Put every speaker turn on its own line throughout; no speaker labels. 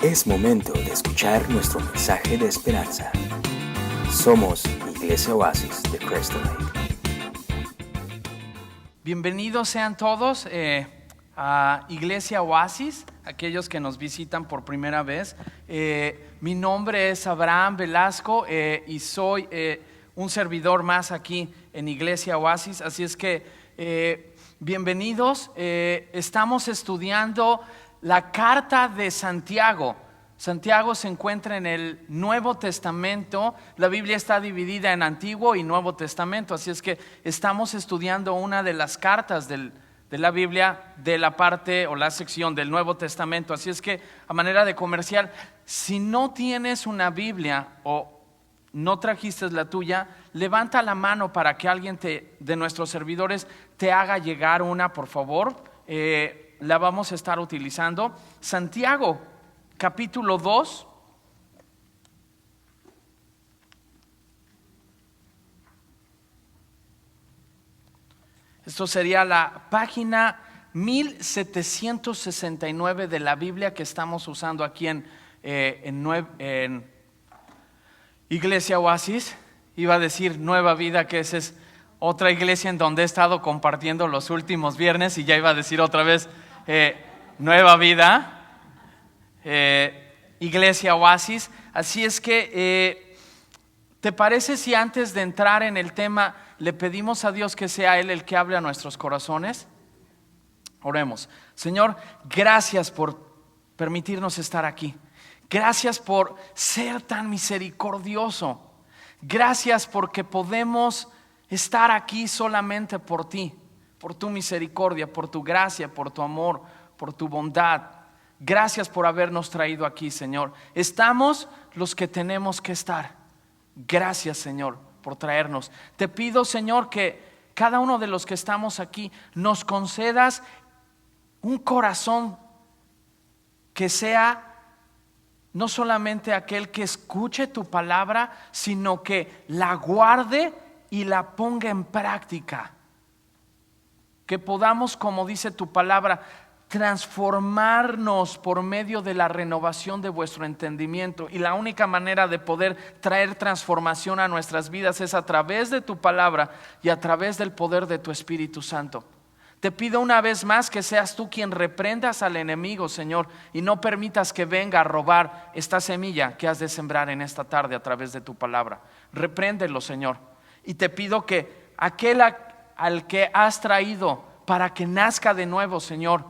Es momento de escuchar nuestro mensaje de esperanza. Somos Iglesia Oasis de Crystal Lake.
Bienvenidos sean todos a Iglesia Oasis, aquellos que nos visitan por primera vez. Mi nombre es Abraham Velasco y soy un servidor más aquí en Iglesia Oasis. Así es que bienvenidos. Estamos estudiando la carta de Santiago. Santiago se encuentra en el Nuevo Testamento. La Biblia está dividida en Antiguo y Nuevo Testamento, así es que estamos estudiando una de las cartas de la Biblia de la parte o la sección del Nuevo Testamento. Así es que, a manera de comercial, si no tienes una Biblia o no trajiste la tuya, levanta la mano para que alguien de nuestros servidores te haga llegar una, por favor. La vamos a estar utilizando. Santiago capítulo 2. Esto sería la página 1769 de la Biblia que estamos usando aquí en Iglesia Oasis. Iba a decir Nueva Vida, que esa es otra iglesia en donde he estado compartiendo los últimos viernes, y ya iba a decir otra vez Nueva Vida. Iglesia Oasis. Así es que ¿te parece si antes de entrar en el tema le pedimos a Dios que sea Él el que hable a nuestros corazones? Oremos. Señor, gracias por permitirnos estar aquí. Gracias por ser tan misericordioso. Gracias porque podemos estar aquí solamente por ti, por tu misericordia, por tu gracia, por tu amor, por tu bondad. Gracias por habernos traído aquí, Señor. Estamos los que tenemos que estar. Gracias, Señor, por traernos. Te pido, Señor, que cada uno de los que estamos aquí nos concedas un corazón que sea no solamente aquel que escuche tu palabra, sino que la guarde y la ponga en práctica. Que podamos, como dice tu palabra, transformarnos por medio de la renovación de vuestro entendimiento. Y la única manera de poder traer transformación a nuestras vidas es a través de tu palabra y a través del poder de tu Espíritu Santo. Te pido una vez más que seas tú quien reprendas al enemigo, Señor, y no permitas que venga a robar esta semilla que has de sembrar en esta tarde a través de tu palabra. Repréndelo, Señor. Y te pido que aquel al que has traído para que nazca de nuevo, Señor,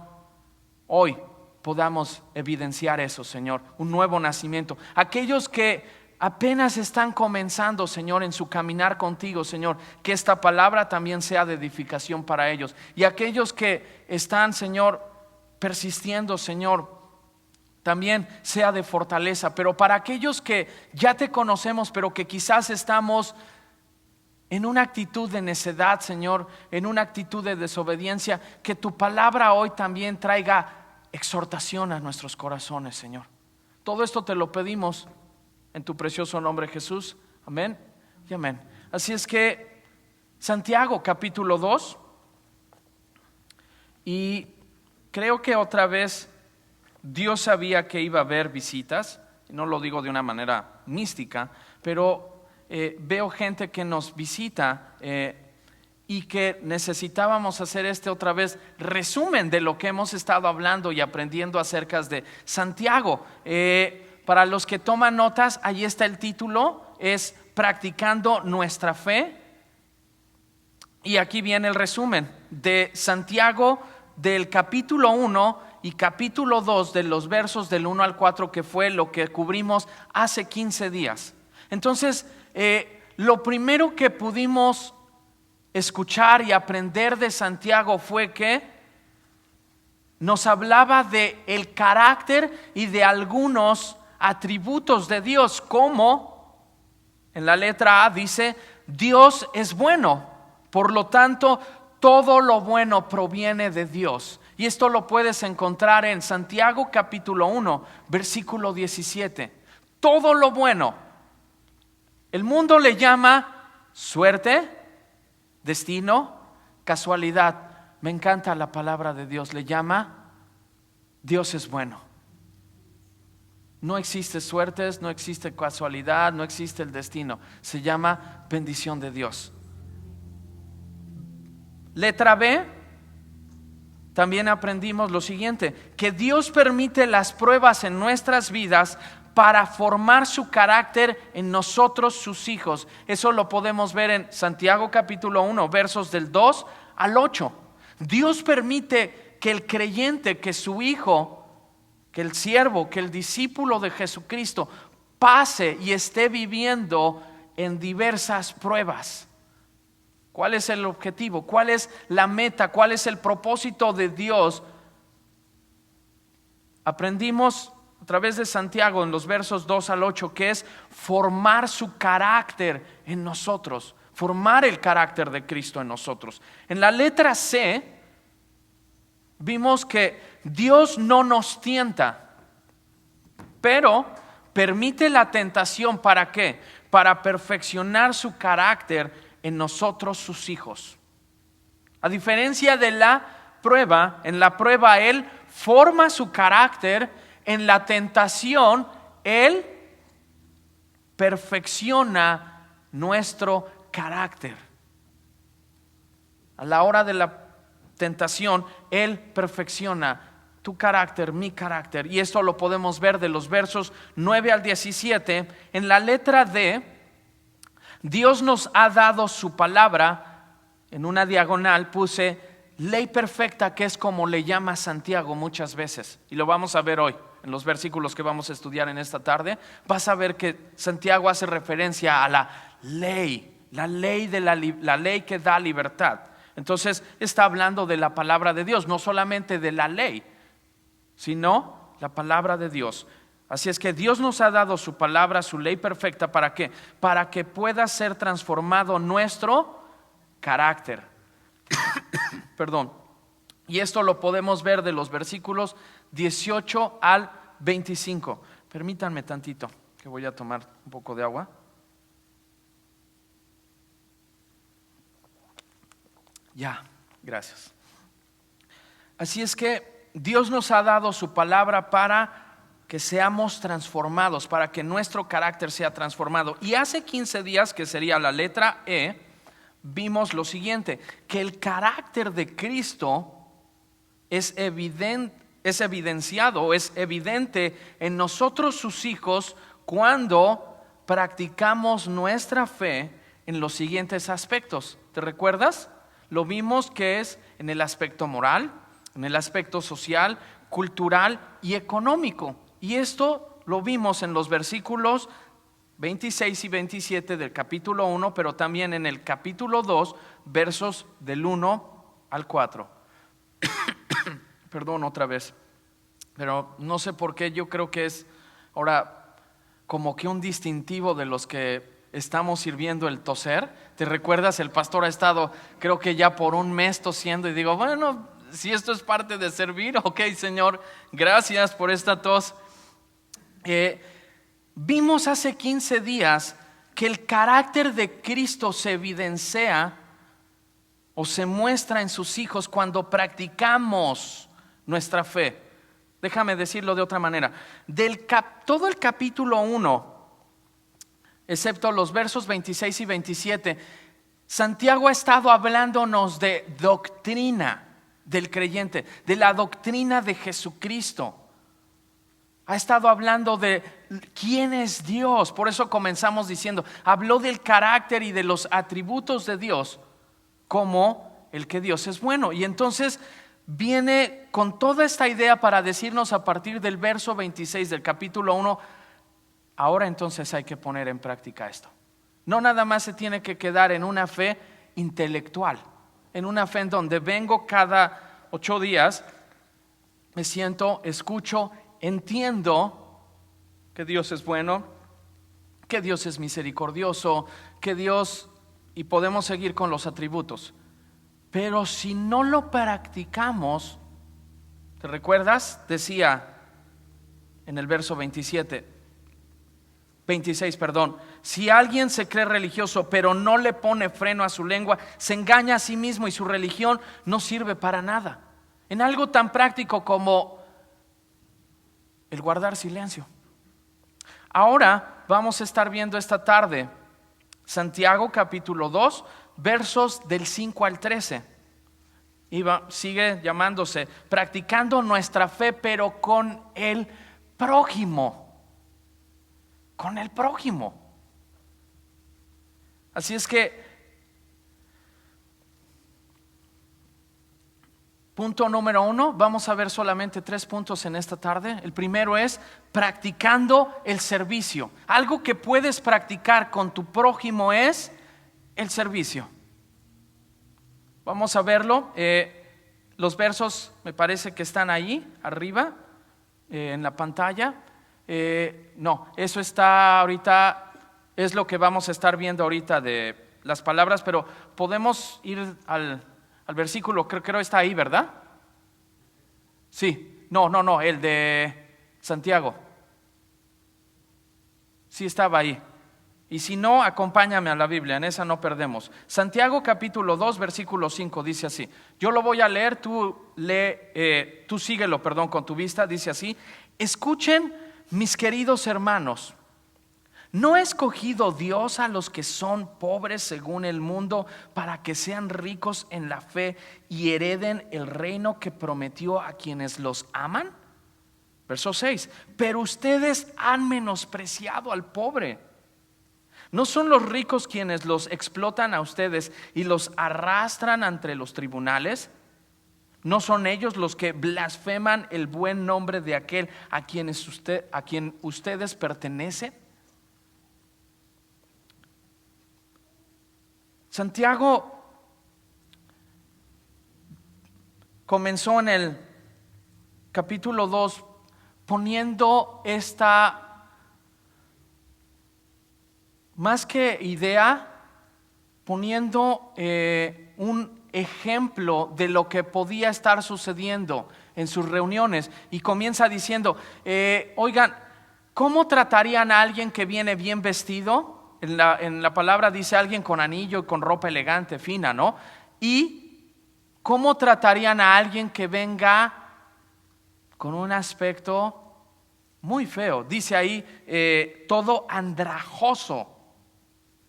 hoy podamos evidenciar eso, Señor, un nuevo nacimiento. Aquellos que apenas están comenzando, Señor, en su caminar contigo, Señor, que esta palabra también sea de edificación para ellos. Y aquellos que están, Señor, persistiendo, Señor, también sea de fortaleza. Pero para aquellos que ya te conocemos, pero que quizás estamos en una actitud de necedad, Señor, en una actitud de desobediencia, que tu palabra hoy también traiga exhortación a nuestros corazones, Señor. Todo esto te lo pedimos en tu precioso nombre, Jesús. Amén y amén. Así es que Santiago capítulo 2, y creo que otra vez Dios sabía que iba a haber visitas. No lo digo de una manera mística, pero veo gente que nos visita y que necesitábamos hacer otra vez resumen de lo que hemos estado hablando y aprendiendo acerca de Santiago. Para los que toman notas, ahí está el título, es Practicando nuestra fe. Y aquí viene el resumen de Santiago del capítulo 1 y capítulo 2, de los versos del 1 al 4, que fue lo que cubrimos hace 15 días. Entonces, lo primero que pudimos escuchar y aprender de Santiago fue que nos hablaba de el carácter y de algunos atributos de Dios, como en la letra A dice: Dios es bueno, por lo tanto todo lo bueno proviene de Dios. Y esto lo puedes encontrar en Santiago capítulo 1 versículo 17. Todo lo bueno, el mundo le llama suerte, destino, casualidad. Me encanta la palabra de Dios, le llama Dios es bueno. No existe suertes, no existe casualidad, no existe el destino. Se llama bendición de Dios. Letra B, también aprendimos lo siguiente: que Dios permite las pruebas en nuestras vidas para formar su carácter en nosotros, sus hijos. Eso lo podemos ver en Santiago capítulo 1, versos del 2 al 8. Dios permite que el creyente, que su hijo, que el siervo, que el discípulo de Jesucristo pase y esté viviendo en diversas pruebas. ¿Cuál es el objetivo? ¿Cuál es la meta? ¿Cuál es el propósito de Dios? Aprendimos a través de Santiago en los versos 2 al 8 que es formar su carácter en nosotros, formar el carácter de Cristo en nosotros. En la letra C vimos que Dios no nos tienta, pero permite la tentación. ¿Para qué? Para perfeccionar su carácter en nosotros, sus hijos. A diferencia de la prueba, en la prueba Él forma su carácter. En la tentación Él perfecciona nuestro carácter. A la hora de la tentación Él perfecciona tu carácter, mi carácter. Y esto lo podemos ver de los versos 9 al 17. En la letra D, Dios nos ha dado su palabra. En una diagonal puse ley perfecta, que es como le llama Santiago muchas veces. Y lo vamos a ver hoy en los versículos que vamos a estudiar en esta tarde. Vas a ver que Santiago hace referencia a la ley la ley que da libertad. Entonces está hablando de la palabra de Dios, no solamente de la ley, sino la palabra de Dios. Así es que Dios nos ha dado su palabra, su ley perfecta. ¿Para qué? Para que pueda ser transformado nuestro carácter. Perdón. Y esto lo podemos ver de los versículos 18 al 25. Permítanme tantito, que voy a tomar un poco de agua. Ya, gracias. Así es que Dios nos ha dado su palabra para que seamos transformados, para que nuestro carácter sea transformado. Y hace 15 días, que sería la letra E, vimos lo siguiente: que el carácter de Cristo es evidenciado, es evidente en nosotros, sus hijos, cuando practicamos nuestra fe en los siguientes aspectos. ¿Te recuerdas? Lo vimos que es en el aspecto moral, en el aspecto social, cultural y económico. Y esto lo vimos en los versículos 26 y 27 del capítulo 1, pero también en el capítulo 2, versos del 1 al 4. Perdón otra vez, pero no sé por qué, yo creo que es ahora como que un distintivo de los que estamos sirviendo el toser. ¿Te recuerdas? El pastor ha estado, creo que ya por un mes tosiendo, y digo, bueno, si esto es parte de servir, ok, Señor, gracias por esta tos. Vimos hace 15 días que el carácter de Cristo se evidencia o se muestra en sus hijos cuando practicamos nuestra fe. Déjame decirlo de otra manera. Todo el capítulo 1, excepto los versos 26 y 27, Santiago ha estado hablándonos de doctrina del creyente, de la doctrina de Jesucristo. Ha estado hablando de quién es Dios. Por eso comenzamos diciendo, habló del carácter y de los atributos de Dios, como el que Dios es bueno. Y entonces viene con toda esta idea para decirnos a partir del verso 26 del capítulo 1, ahora entonces hay que poner en práctica esto. No nada más se tiene que quedar en una fe intelectual, en una fe en donde vengo cada 8 días, me siento, escucho, entiendo que Dios es bueno, que Dios es misericordioso, que Dios, y podemos seguir con los atributos. Pero si no lo practicamos, ¿te recuerdas? Decía en el verso 26, si alguien se cree religioso pero no le pone freno a su lengua, se engaña a sí mismo y su religión no sirve para nada. En algo tan práctico como el guardar silencio. Ahora vamos a estar viendo esta tarde Santiago capítulo 2, versos del 5 al 13. Sigue llamándose practicando nuestra fe, pero con el prójimo. Con el prójimo. Así es que, punto número 1, vamos a ver solamente 3 puntos en esta tarde. El primero es practicando el servicio. Algo que puedes practicar con tu prójimo es el servicio. Vamos a verlo. Los versos me parece que están ahí arriba en la pantalla. No, eso está ahorita, es lo que vamos a estar viendo ahorita de las palabras, pero podemos ir al versículo, creo está ahí, ¿verdad? Sí, no, el de Santiago. Sí estaba ahí. Y si no, acompáñame a la Biblia, en esa no perdemos. Santiago capítulo 2, versículo 5 dice así. Yo lo voy a leer, tú síguelo, con tu vista, dice así. Escuchen, mis queridos hermanos, ¿no ha escogido Dios a los que son pobres según el mundo para que sean ricos en la fe y hereden el reino que prometió a quienes los aman? Verso 6. Pero ustedes han menospreciado al pobre. ¿No son los ricos quienes los explotan a ustedes y los arrastran ante los tribunales? ¿No son ellos los que blasfeman el buen nombre de aquel a quien ustedes pertenecen? Santiago comenzó en el capítulo 2 poniendo esta, más que idea, poniendo un ejemplo de lo que podía estar sucediendo en sus reuniones, y comienza diciendo, oigan, ¿cómo tratarían a alguien que viene bien vestido? En la palabra dice alguien con anillo y con ropa elegante, fina, ¿no? Y ¿cómo tratarían a alguien que venga con un aspecto muy feo? Dice ahí, todo andrajoso,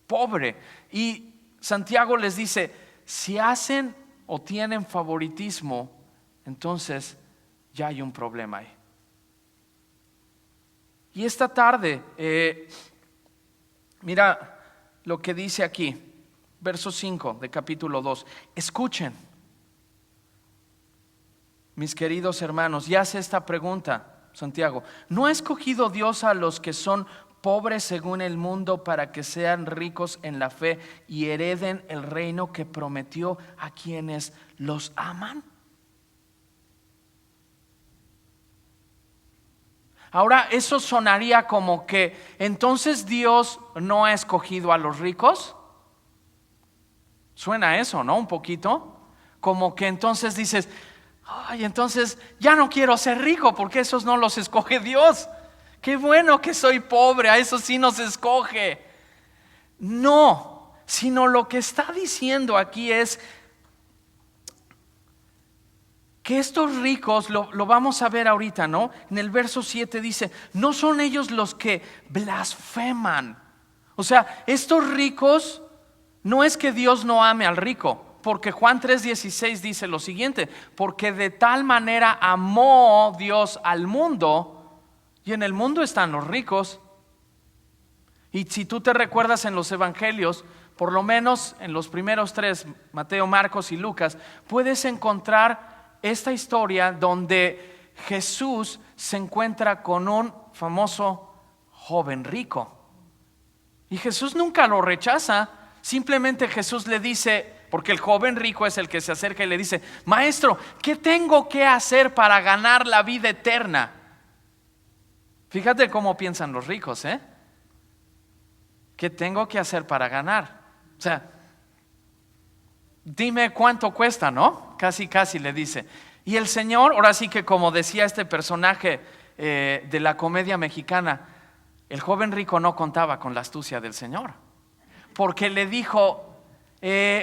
pobre. Y Santiago les dice, si hacen o tienen favoritismo, entonces ya hay un problema ahí. Y esta tarde, mira lo que dice aquí, verso 5 de capítulo 2. Escuchen, mis queridos hermanos, y hace esta pregunta, Santiago. ¿No ha escogido Dios a los que son pobres según el mundo para que sean ricos en la fe y hereden el reino que prometió a quienes los aman? Ahora, eso sonaría como que entonces Dios no ha escogido a los ricos. Suena eso, ¿no? Un poquito. Como que entonces dices, ay, entonces ya no quiero ser rico porque esos no los escoge Dios. Qué bueno que soy pobre, a esos sí nos escoge. No, sino lo que está diciendo aquí es que estos ricos, lo vamos a ver ahorita, ¿no? En el verso 7 dice, no son ellos los que blasfeman. O sea, estos ricos, no es que Dios no ame al rico, porque Juan 3:16 dice lo siguiente, porque de tal manera amó Dios al mundo, y en el mundo están los ricos. Y si tú te recuerdas en los evangelios, por lo menos en los primeros 3, Mateo, Marcos y Lucas, puedes encontrar esta historia donde Jesús se encuentra con un famoso joven rico. Y Jesús nunca lo rechaza, simplemente Jesús le dice, porque el joven rico es el que se acerca y le dice, maestro, ¿qué tengo que hacer para ganar la vida eterna? Fíjate cómo piensan los ricos, ¿eh? ¿Qué tengo que hacer para ganar? O sea, dime cuánto cuesta, ¿no? Casi le dice. Y el Señor, ahora sí que como decía este personaje de la comedia mexicana, el joven rico no contaba con la astucia del Señor, porque le dijo,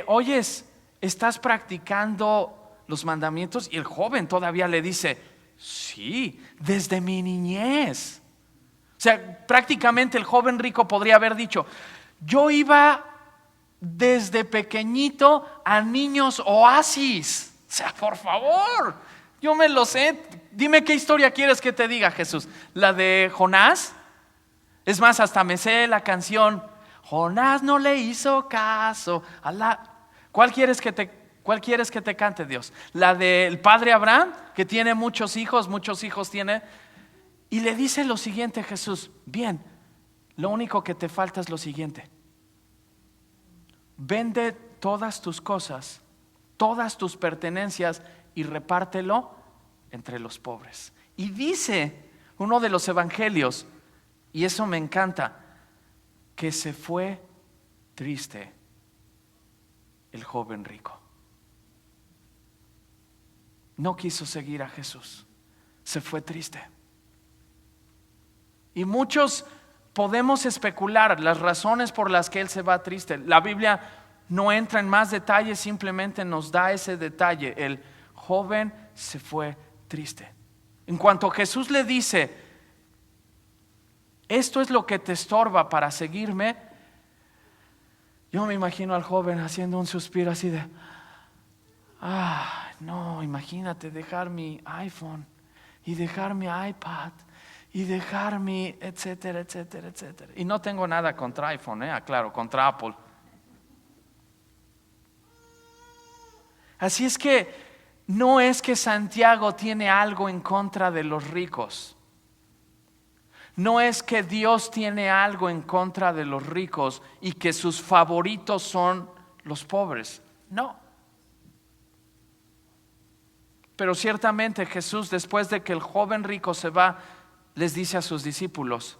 oyes, ¿estás practicando los mandamientos? Y el joven todavía le dice, sí, desde mi niñez. O sea, prácticamente el joven rico podría haber dicho: yo iba desde pequeñito a niños oasis. O sea, por favor, yo me lo sé. Dime qué historia quieres que te diga, Jesús. ¿La de Jonás? Es más, hasta me sé la canción. Jonás no le hizo caso a la... ¿Cuál quieres que te cante, Dios? ¿La del padre Abraham, que tiene muchos hijos tiene? Y le dice lo siguiente Jesús: bien, lo único que te falta es lo siguiente: vende todas tus cosas, todas tus pertenencias y repártelo entre los pobres. Y dice uno de los evangelios, y eso me encanta, que se fue triste el joven rico. No quiso seguir a Jesús, se fue triste. Y muchos podemos especular las razones por las que él se va triste. La Biblia no entra en más detalles, simplemente nos da ese detalle: el joven se fue triste. En cuanto Jesús le dice: esto es lo que te estorba para seguirme, yo me imagino al joven haciendo un suspiro así de: no, imagínate dejar mi iPhone y dejar mi iPad y dejar mi etcétera, etcétera, etcétera. Y no tengo nada contra iPhone, aclaro, contra Apple. Así es que no es que Santiago tiene algo en contra de los ricos. No es que Dios tiene algo en contra de los ricos y que sus favoritos son los pobres. No. Pero ciertamente Jesús, después de que el joven rico se va, les dice a sus discípulos: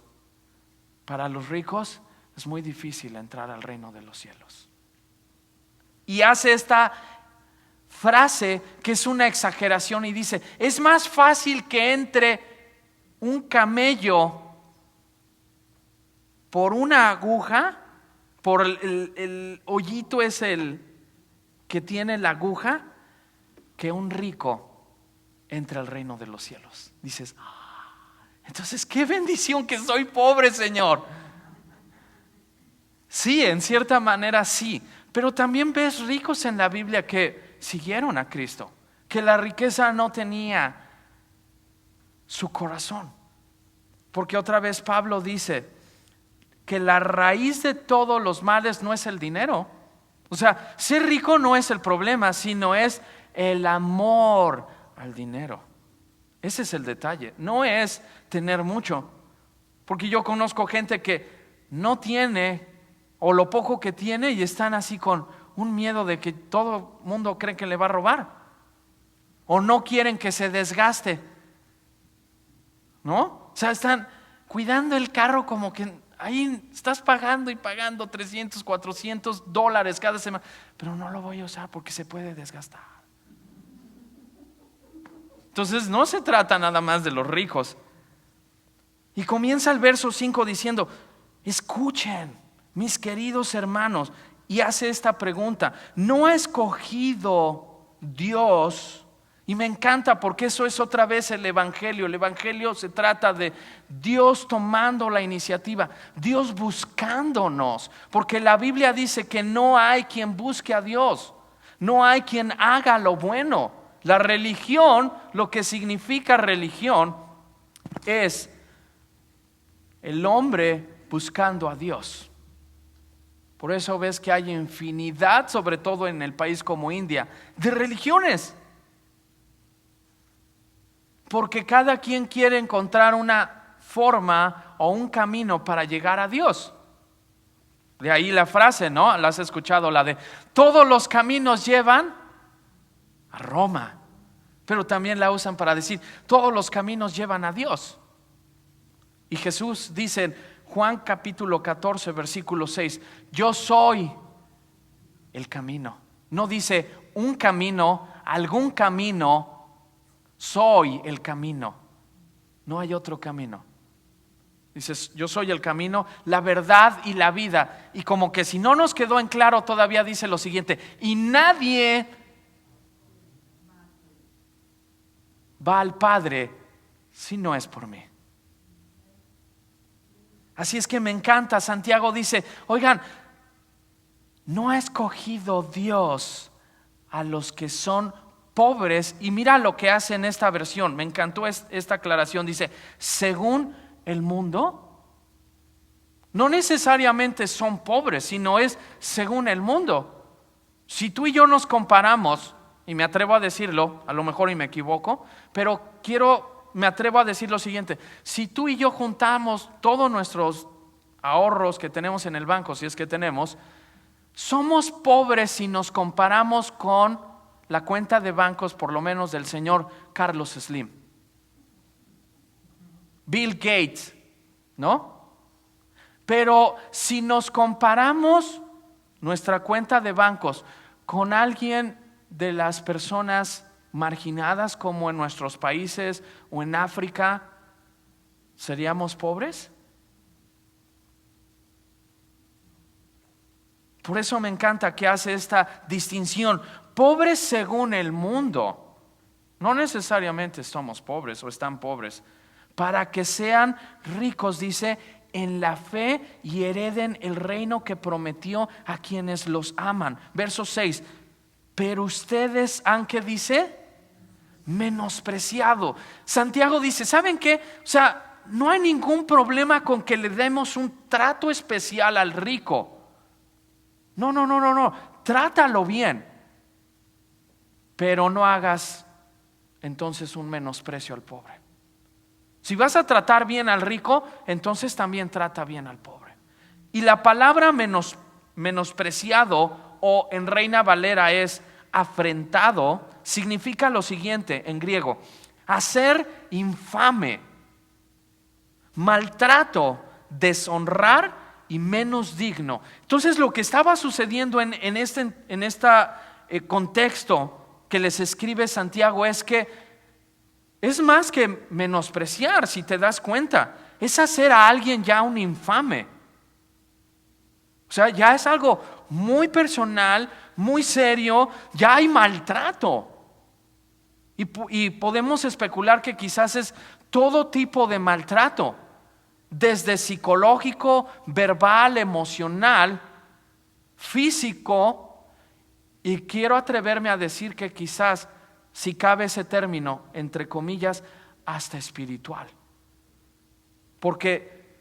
para los ricos es muy difícil entrar al reino de los cielos. Y hace esta frase que es una exageración y dice: es más fácil que entre un camello por una aguja, por el hoyito es el que tiene la aguja, que un rico entre al reino de los cielos. Dices: entonces qué bendición que soy pobre, Señor. Sí, en cierta manera sí, pero también ves ricos en la Biblia que siguieron a Cristo, que la riqueza no tenía su corazón. Porque otra vez Pablo dice que la raíz de todos los males no es el dinero. O sea, ser rico no es el problema, sino es el amor al dinero. Ese es el detalle. No es tener mucho, porque yo conozco gente que no tiene, o lo poco que tiene, y están así con un miedo de que todo el mundo cree que le va a robar, o no quieren que se desgaste, ¿no? O sea, están cuidando el carro como que ahí estás pagando y pagando $300, $400 cada semana, pero no lo voy a usar porque se puede desgastar. Entonces no se trata nada más de los ricos. Y comienza el verso 5 diciendo: escuchen, mis queridos hermanos, y hace esta pregunta: ¿no ha escogido Dios? Y me encanta porque eso es otra vez el Evangelio. El Evangelio se trata de Dios tomando la iniciativa, Dios buscándonos, porque la Biblia dice que no hay quien busque a Dios, no hay quien haga lo bueno. La religión, lo que significa religión, es el hombre buscando a Dios. Por eso ves que hay infinidad, sobre todo en el país como India, de religiones. Porque cada quien quiere encontrar una forma o un camino para llegar a Dios. De ahí la frase, ¿no? La has escuchado, la de todos los caminos llevan a Roma. Pero también la usan para decir todos los caminos llevan a Dios. Y Jesús dice en Juan capítulo 14 versículo 6: yo soy el camino. No dice un camino, algún camino, soy el camino. No hay otro camino. Dices: yo soy el camino, la verdad y la vida. Y como que si no nos quedó en claro todavía dice lo siguiente: y nadie va al Padre si no es por mí. Así es que me encanta, Santiago dice, oigan, no ha escogido Dios a los que son pobres. Y mira lo que hace en esta versión, me encantó esta aclaración, dice, según el mundo. No necesariamente son pobres, sino es según el mundo. Si tú y yo nos comparamos, y me atrevo a decirlo, a lo mejor y me equivoco, pero me atrevo a decir lo siguiente: si tú y yo juntamos todos nuestros ahorros que tenemos en el banco, si es que tenemos, somos pobres si nos comparamos con la cuenta de bancos, por lo menos del señor Carlos Slim, Bill Gates, ¿no? Pero si nos comparamos nuestra cuenta de bancos con alguien de las personas marginadas como en nuestros países o en África, ¿seríamos pobres? Por eso me encanta que hace esta distinción. Pobres según el mundo. No necesariamente somos pobres o están pobres. Para que sean ricos, dice, en la fe y hereden el reino que prometió a quienes los aman. Verso 6. Pero ustedes han, ¿qué dice? Menospreciado. Santiago dice, ¿saben qué? O sea, no hay ningún problema con que le demos un trato especial al rico. No. Trátalo bien. Pero no hagas entonces un menosprecio al pobre. Si vas a tratar bien al rico, entonces también trata bien al pobre. Y la palabra menospreciado, o en Reina Valera es afrentado, significa lo siguiente en griego: hacer infame, maltrato, deshonrar y menos digno. Entonces lo que estaba sucediendo en este contexto que les escribe Santiago es que es más que menospreciar, si te das cuenta, es hacer a alguien ya un infame. O sea, ya es algo muy personal, muy serio, ya hay maltrato. Y podemos especular que quizás es todo tipo de maltrato, desde psicológico, verbal, emocional, físico, y quiero atreverme a decir que quizás, si cabe ese término, entre comillas, hasta espiritual. Porque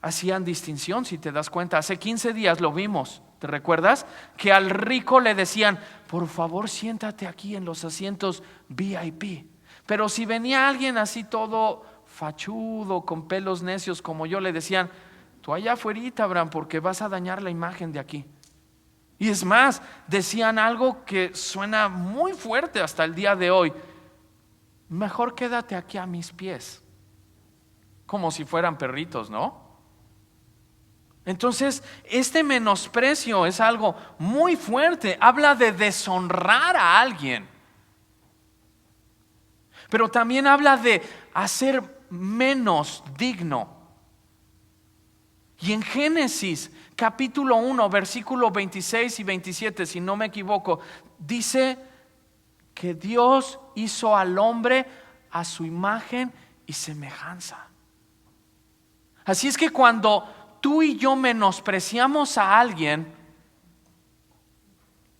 hacían distinción, si te das cuenta. Hace 15 días lo vimos, ¿te recuerdas? Que al rico le decían, por favor siéntate aquí en los asientos VIP. Pero si venía alguien así todo fachudo, con pelos necios como yo, le decían, tú allá afuerita, Abraham, porque vas a dañar la imagen de aquí. Y es más, decían algo que suena muy fuerte hasta el día de hoy: mejor quédate aquí a mis pies. Como si fueran perritos, ¿no? Entonces, este menosprecio es algo muy fuerte. Habla de deshonrar a alguien, pero también habla de hacer menos digno. Y en Génesis capítulo 1, versículo 26 y 27, si no me equivoco, dice que Dios hizo al hombre a su imagen y semejanza. Así es que cuando tú y yo menospreciamos a alguien,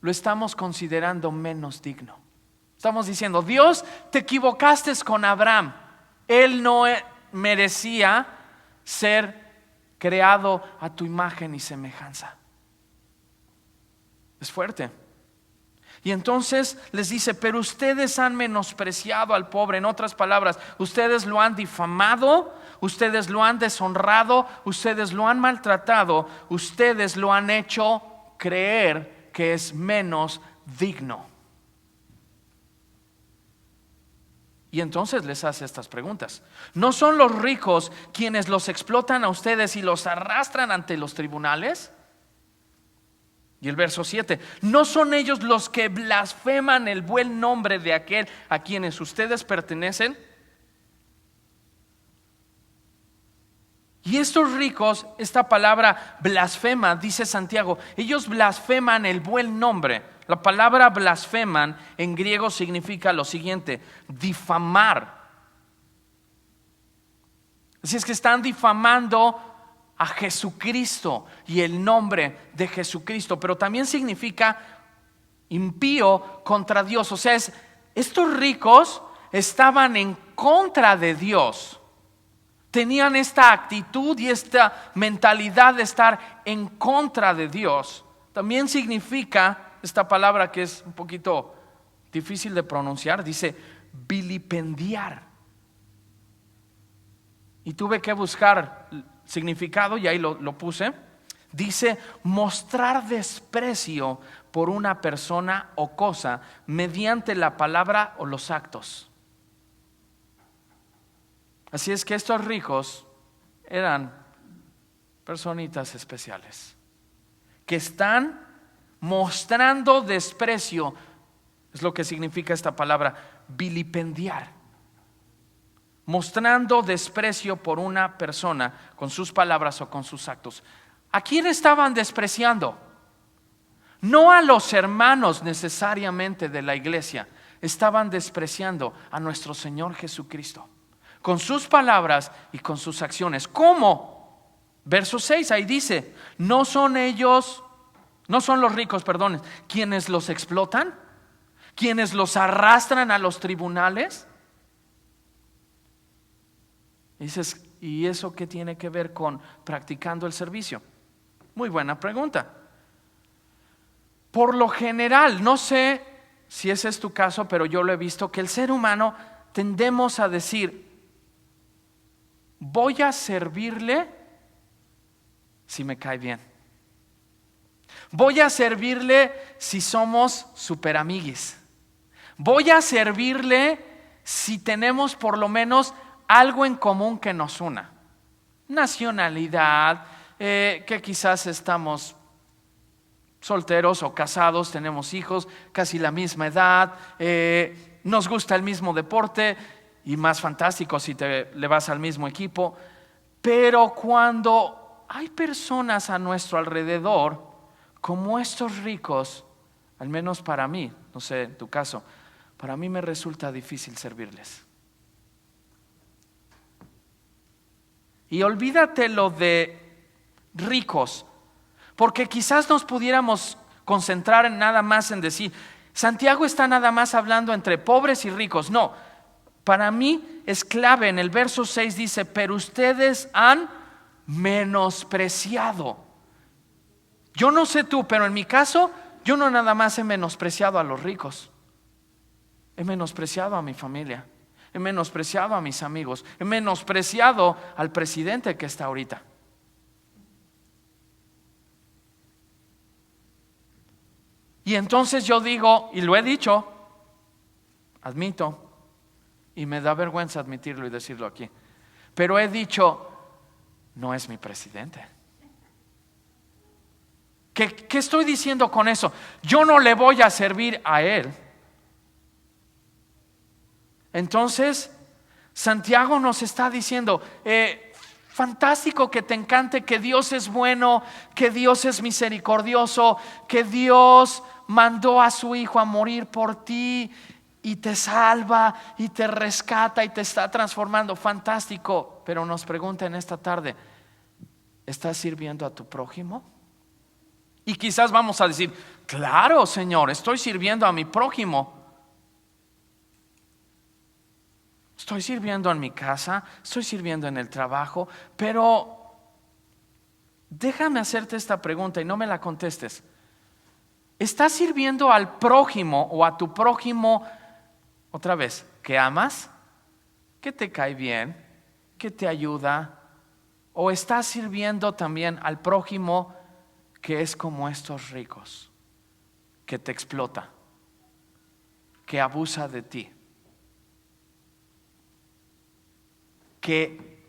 lo estamos considerando menos digno. Estamos diciendo, Dios, te equivocaste con Abraham. Él no merecía ser creado a tu imagen y semejanza. Es fuerte. Y entonces les dice, pero ustedes han menospreciado al pobre. En otras palabras, ustedes lo han difamado, ustedes lo han deshonrado, ustedes lo han maltratado, ustedes lo han hecho creer que es menos digno. Y entonces les hace estas preguntas. ¿No son los ricos quienes los explotan a ustedes y los arrastran ante los tribunales? Y el verso 7, ¿no son ellos los que blasfeman el buen nombre de aquel a quienes ustedes pertenecen? Y estos ricos, esta palabra blasfema, dice Santiago, ellos blasfeman el buen nombre. La palabra blasfeman en griego significa lo siguiente: difamar. Así es que están difamando a Jesucristo y el nombre de Jesucristo, pero también significa impío contra Dios. O sea, estos ricos estaban en contra de Dios. Tenían esta actitud y esta mentalidad de estar en contra de Dios. También significa esta palabra que es un poquito difícil de pronunciar, dice vilipendiar. Y tuve que buscar significado y ahí lo puse. Dice mostrar desprecio por una persona o cosa mediante la palabra o los actos. Así es que estos ricos eran personitas especiales que están mostrando desprecio. Es lo que significa esta palabra, vilipendiar. Mostrando desprecio por una persona con sus palabras o con sus actos. ¿A quién estaban despreciando? No a los hermanos necesariamente de la iglesia. Estaban despreciando a nuestro Señor Jesucristo con sus palabras y con sus acciones. ¿Cómo? Verso 6, ahí dice, no son los ricos, quienes los explotan, quienes los arrastran a los tribunales. Dices, ¿y eso qué tiene que ver con practicando el servicio? Muy buena pregunta. Por lo general, no sé si ese es tu caso, pero yo lo he visto, que el ser humano tendemos a decir, voy a servirle si me cae bien. Voy a servirle si somos super amiguis. Voy a servirle si tenemos por lo menos algo en común que nos una. Nacionalidad, que quizás estamos solteros o casados, tenemos hijos, casi la misma edad, nos gusta el mismo deporte y más fantástico si le vas al mismo equipo. Pero cuando hay personas a nuestro alrededor como estos ricos, al menos para mí, no sé en tu caso, para mí me resulta difícil servirles. Y olvídate lo de ricos, porque quizás nos pudiéramos concentrar en nada más en decir, Santiago está nada más hablando entre pobres y ricos. No, para mí es clave. En el verso 6 dice, pero ustedes han menospreciado. Yo no sé tú, pero en mi caso, yo no nada más he menospreciado a los ricos. He menospreciado a mi familia. He menospreciado a mis amigos. He menospreciado al presidente que está ahorita. Y entonces yo digo, y lo he dicho, admito, y me da vergüenza admitirlo y decirlo aquí, pero he dicho, no es mi presidente. ¿Qué estoy diciendo con eso? Yo no le voy a servir a él. Entonces, Santiago nos está diciendo, fantástico que te encante que Dios es bueno, que Dios es misericordioso, que Dios mandó a su Hijo a morir por ti y te salva y te rescata y te está transformando. Fantástico, pero nos pregunta en esta tarde, ¿estás sirviendo a tu prójimo? Y quizás vamos a decir, claro, Señor, estoy sirviendo a mi prójimo. Estoy sirviendo en mi casa, estoy sirviendo en el trabajo, pero déjame hacerte esta pregunta y no me la contestes. ¿Estás sirviendo al prójimo o a tu prójimo, otra vez, que amas, que te cae bien, que te ayuda? ¿O estás sirviendo también al prójimo que es como estos ricos, que te explota, que abusa de ti, que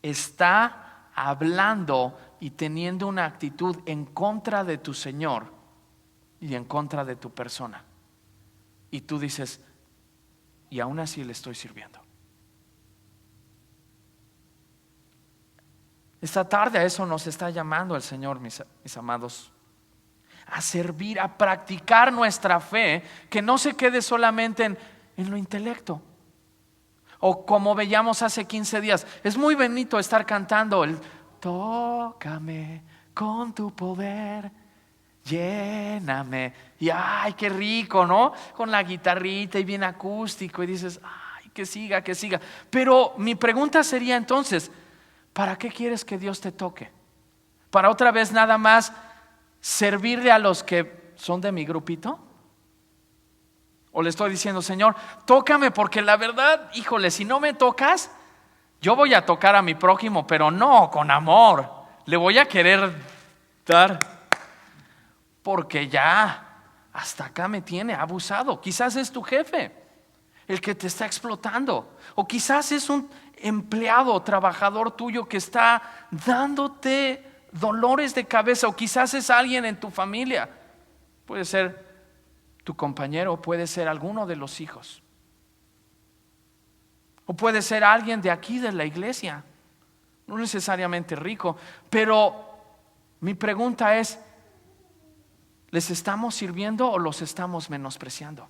está hablando y teniendo una actitud en contra de tu Señor y en contra de tu persona? Y tú dices, y aún así le estoy sirviendo. Esta tarde a eso nos está llamando el Señor, mis amados, a servir, a practicar nuestra fe, que no se quede solamente en lo intelecto. O como veíamos hace 15 días, es muy bonito estar cantando tócame con tu poder, lléname. Y ay, qué rico, ¿no? Con la guitarrita y bien acústico y dices, ay, que siga, que siga. Pero mi pregunta sería entonces, ¿para qué quieres que Dios te toque? ¿Para otra vez nada más servirle a los que son de mi grupito? ¿O le estoy diciendo, Señor, tócame porque la verdad, híjole, si no me tocas, yo voy a tocar a mi prójimo, pero no con amor. Le voy a querer dar porque ya hasta acá me tiene abusado. Quizás es tu jefe el que te está explotando, o quizás es un empleado o trabajador tuyo que está dándote dolores de cabeza, o quizás es alguien en tu familia. Puede ser tu compañero, puede ser alguno de los hijos, o puede ser alguien de aquí de la iglesia, no necesariamente rico. Pero mi pregunta es, ¿les estamos sirviendo o los estamos menospreciando?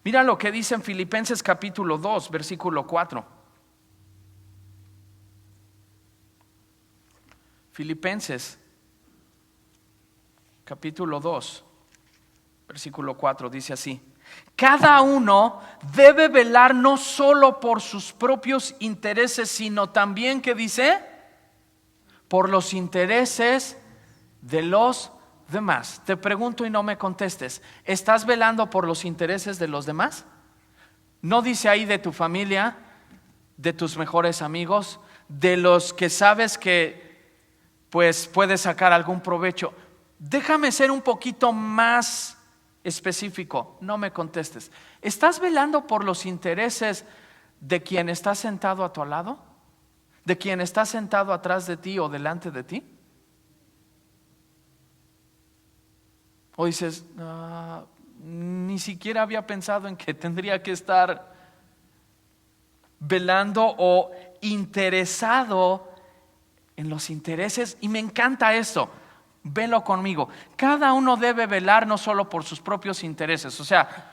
Mira lo que dice en Filipenses capítulo 2, versículo 4. Filipenses capítulo 2, versículo 4 dice así: cada uno debe velar no solo por sus propios intereses, sino también, ¿qué dice? Por los intereses de los demás. Te pregunto y no me contestes, ¿estás velando por los intereses de los demás? No dice ahí de tu familia, de tus mejores amigos, de los que sabes que pues puedes sacar algún provecho. Déjame ser un poquito más específico, no me contestes. ¿Estás velando por los intereses de quien está sentado a tu lado? ¿De quien está sentado atrás de ti o delante de ti? O dices, ni siquiera había pensado en que tendría que estar velando o interesado en los intereses. Y me encanta esto, velo conmigo. Cada uno debe velar no solo por sus propios intereses. O sea,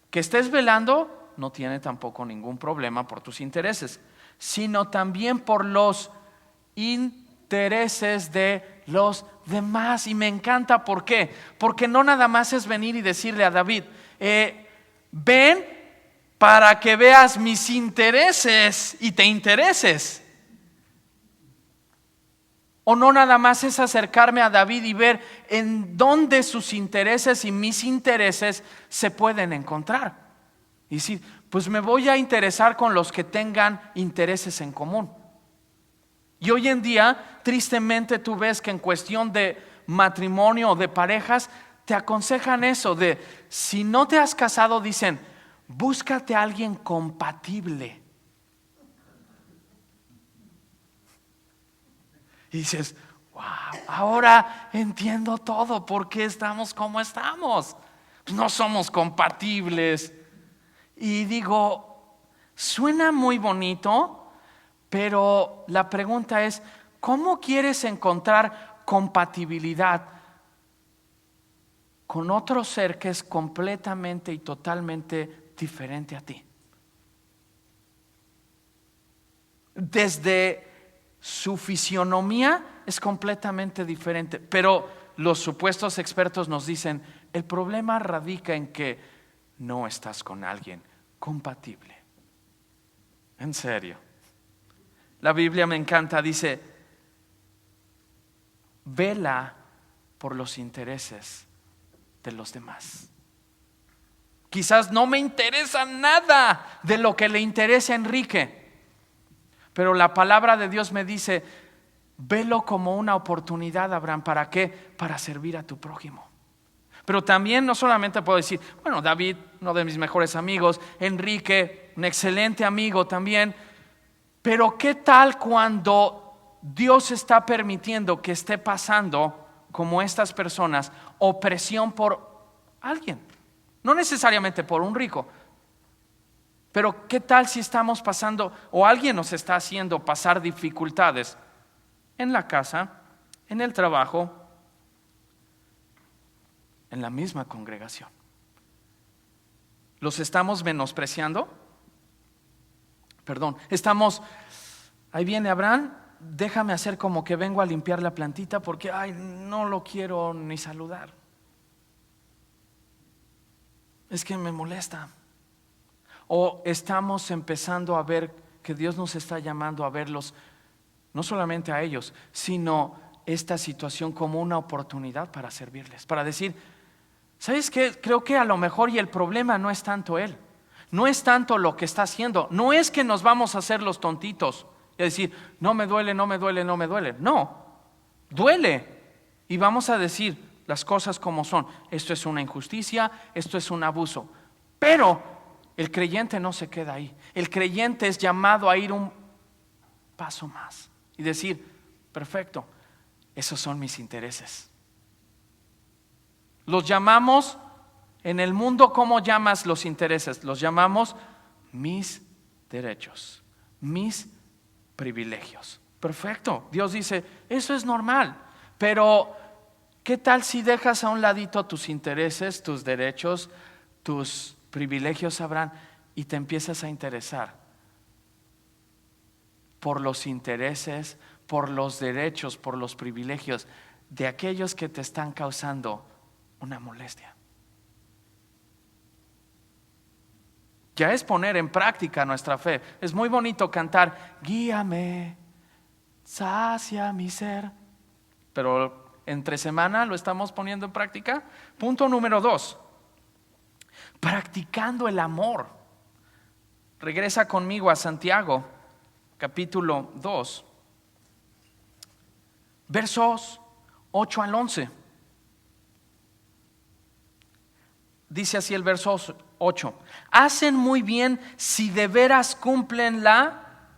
que estés velando no tiene tampoco ningún problema por tus intereses, sino también por los intereses de los demás. Y me encanta, ¿por qué? Porque no nada más es venir y decirle a David, ven para que veas mis intereses y te intereses. O no nada más es acercarme a David y ver en dónde sus intereses y mis intereses se pueden encontrar. Y decir, pues me voy a interesar con los que tengan intereses en común. Y hoy en día, tristemente, tú ves que en cuestión de matrimonio o de parejas, te aconsejan eso de, si no te has casado, dicen, búscate a alguien compatible. Y dices, wow, ahora entiendo todo, por qué estamos como estamos. No somos compatibles. Y digo, suena muy bonito, pero la pregunta es, ¿cómo quieres encontrar compatibilidad con otro ser que es completamente y totalmente diferente a ti? Desde su fisionomía es completamente diferente, pero los supuestos expertos nos dicen, el problema radica en que no estás con alguien compatible. En serio. La Biblia me encanta, dice, vela por los intereses de los demás. Quizás no me interesa nada de lo que le interesa a Enrique, pero la palabra de Dios me dice, velo como una oportunidad, Abraham. ¿Para qué? Para servir a tu prójimo. Pero también no solamente puedo decir, bueno, David, uno de mis mejores amigos, Enrique, un excelente amigo también. Pero ¿qué tal cuando Dios está permitiendo que esté pasando, como estas personas, opresión por alguien? No necesariamente por un rico. Pero ¿qué tal si estamos pasando o alguien nos está haciendo pasar dificultades en la casa, en el trabajo, en la misma congregación? ¿Los estamos menospreciando? Perdón, ahí viene Abraham, déjame hacer como que vengo a limpiar la plantita porque no lo quiero ni saludar. Es que me molesta. O estamos empezando a ver que Dios nos está llamando a verlos, no solamente a ellos, sino esta situación como una oportunidad para servirles, para decir, ¿sabes qué? Creo que a lo mejor y el problema no es tanto él, no es tanto lo que está haciendo, no es que nos vamos a hacer los tontitos y decir, no me duele, no me duele, no me duele. No, duele. Y vamos a decir las cosas como son. Esto es una injusticia, esto es un abuso. Pero el creyente no se queda ahí. El creyente es llamado a ir un paso más y decir, perfecto, esos son mis intereses. Los llamamos en el mundo, ¿cómo llamas los intereses? Los llamamos mis derechos, mis privilegios. Perfecto. Dios dice, eso es normal, pero ¿qué tal si dejas a un ladito tus intereses, tus derechos, tus privilegios, Abraham, y te empiezas a interesar por los intereses, por los derechos, por los privilegios de aquellos que te están causando una molestia? Ya es poner en práctica nuestra fe. Es muy bonito cantar, guíame, sacia mi ser, pero entre semana lo estamos poniendo en práctica. Punto número 2, practicando el amor. Regresa conmigo a Santiago, capítulo 2, versos 8 al 11. Dice así el verso 8: hacen muy bien si de veras cumplen la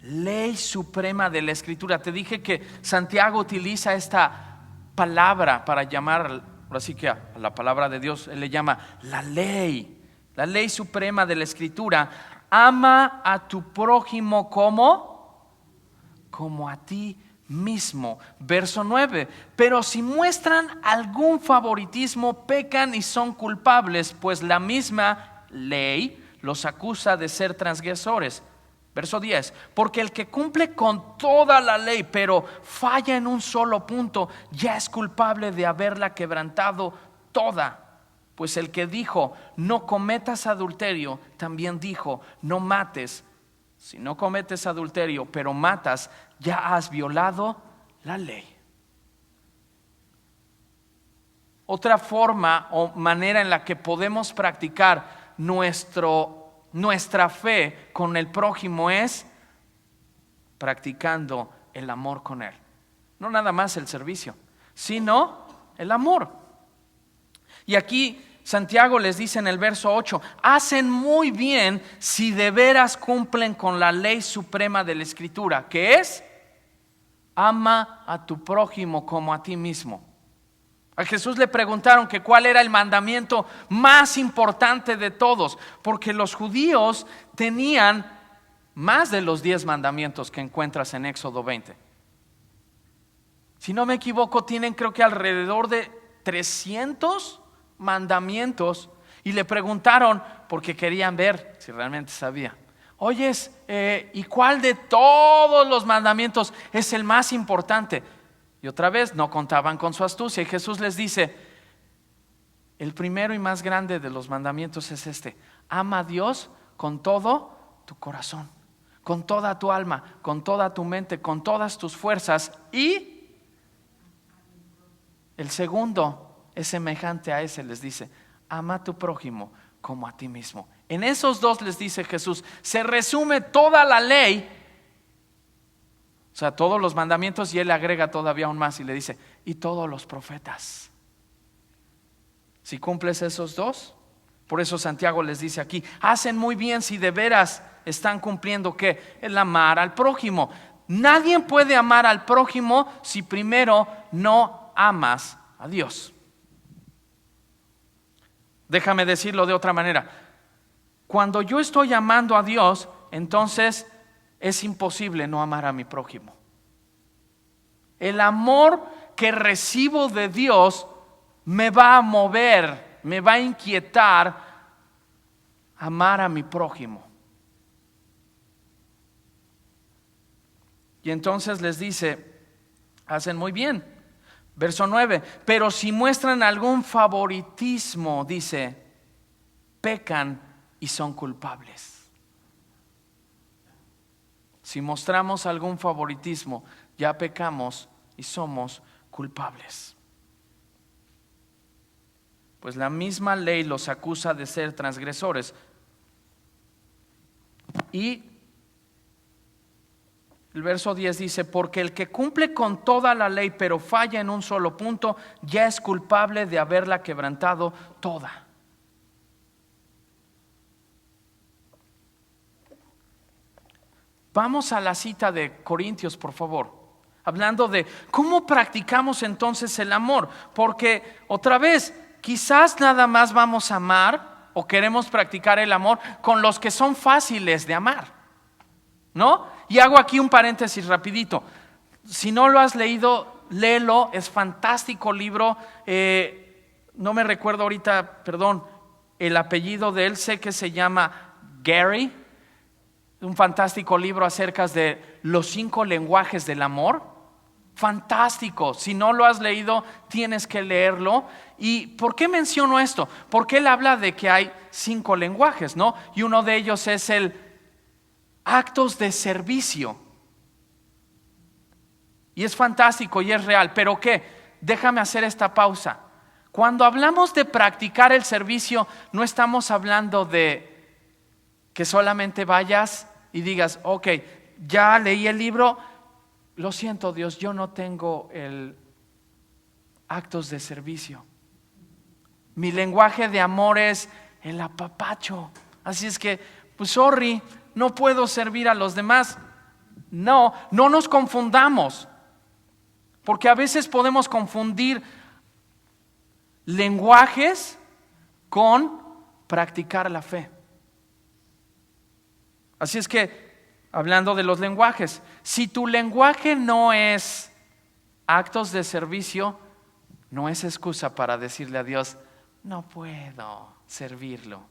ley suprema de la Escritura. Te dije que Santiago utiliza esta palabra para llamar, así que a la palabra de Dios él le llama la ley suprema de la Escritura. Ama a tu prójimo como a ti mismo. Verso 9: pero si muestran algún favoritismo, pecan y son culpables, pues la misma ley los acusa de ser transgresores. Verso 10: porque el que cumple con toda la ley, pero falla en un solo punto, ya es culpable de haberla quebrantado toda. Pues el que dijo, no cometas adulterio, también dijo, no mates. Si no cometes adulterio, pero matas, ya has violado la ley. Otra forma o manera en la que podemos practicar nuestra fe con el prójimo es practicando el amor con él. No nada más el servicio, sino el amor. Y aquí Santiago les dice en el verso 8: hacen muy bien si de veras cumplen con la ley suprema de la Escritura, que es ama a tu prójimo como a ti mismo. A Jesús le preguntaron que cuál era el mandamiento más importante de todos, porque los judíos tenían más de los 10 mandamientos que encuentras en Éxodo 20. Si no me equivoco, tienen creo que alrededor de 300 mandamientos, y le preguntaron porque querían ver si realmente sabía. Oyes, ¿y cuál de todos los mandamientos es el más importante? Y otra vez no contaban con su astucia, y Jesús les dice: el primero y más grande de los mandamientos es este: ama a Dios con todo tu corazón, con toda tu alma, con toda tu mente, con todas tus fuerzas. Y el segundo es semejante a ese, les dice: ama a tu prójimo como a ti mismo. En esos dos, les dice Jesús, se resume toda la ley, o sea, todos los mandamientos, y él agrega todavía aún más y le dice: y todos los profetas. Si cumples esos dos, por eso Santiago les dice aquí: hacen muy bien si de veras están cumpliendo ¿qué? El amar al prójimo. Nadie puede amar al prójimo si primero no amas a Dios. Déjame decirlo de otra manera: cuando yo estoy amando a Dios, entonces es imposible no amar a mi prójimo. El amor que recibo de Dios me va a mover, me va a inquietar amar a mi prójimo. Y entonces les dice, hacen muy bien. Verso 9, pero si muestran algún favoritismo, dice, pecan y son culpables. Si mostramos algún favoritismo, ya pecamos y somos culpables. Pues la misma ley los acusa de ser transgresores. Y el verso 10 dice, porque el que cumple con toda la ley pero falla en un solo punto, ya es culpable de haberla quebrantado toda. Vamos a la cita de Corintios, por favor, hablando de cómo practicamos entonces el amor, porque otra vez, quizás nada más vamos a amar o queremos practicar el amor con los que son fáciles de amar, ¿no? Y hago aquí un paréntesis rapidito. Si no lo has leído, léelo, es fantástico libro. No me recuerdo ahorita, perdón, el apellido de él, sé que se llama Gary. Un fantástico libro acerca de los 5 lenguajes del amor. Fantástico, si no lo has leído, tienes que leerlo. ¿Y por qué menciono esto? Porque él habla de que hay 5 lenguajes, ¿no? Y uno de ellos es el actos de servicio. Y es fantástico y es real. ¿Pero qué? Déjame hacer esta pausa. Cuando hablamos de practicar el servicio, no estamos hablando de que solamente vayas y digas, ok, ya leí el libro, lo siento Dios, yo no tengo el actos de servicio. Mi lenguaje de amor es el apapacho. Así es que, pues sorry, no puedo servir a los demás. No nos confundamos, porque a veces podemos confundir lenguajes con practicar la fe. Así es que, hablando de los lenguajes, si tu lenguaje no es actos de servicio, no es excusa para decirle a Dios, no puedo servirlo.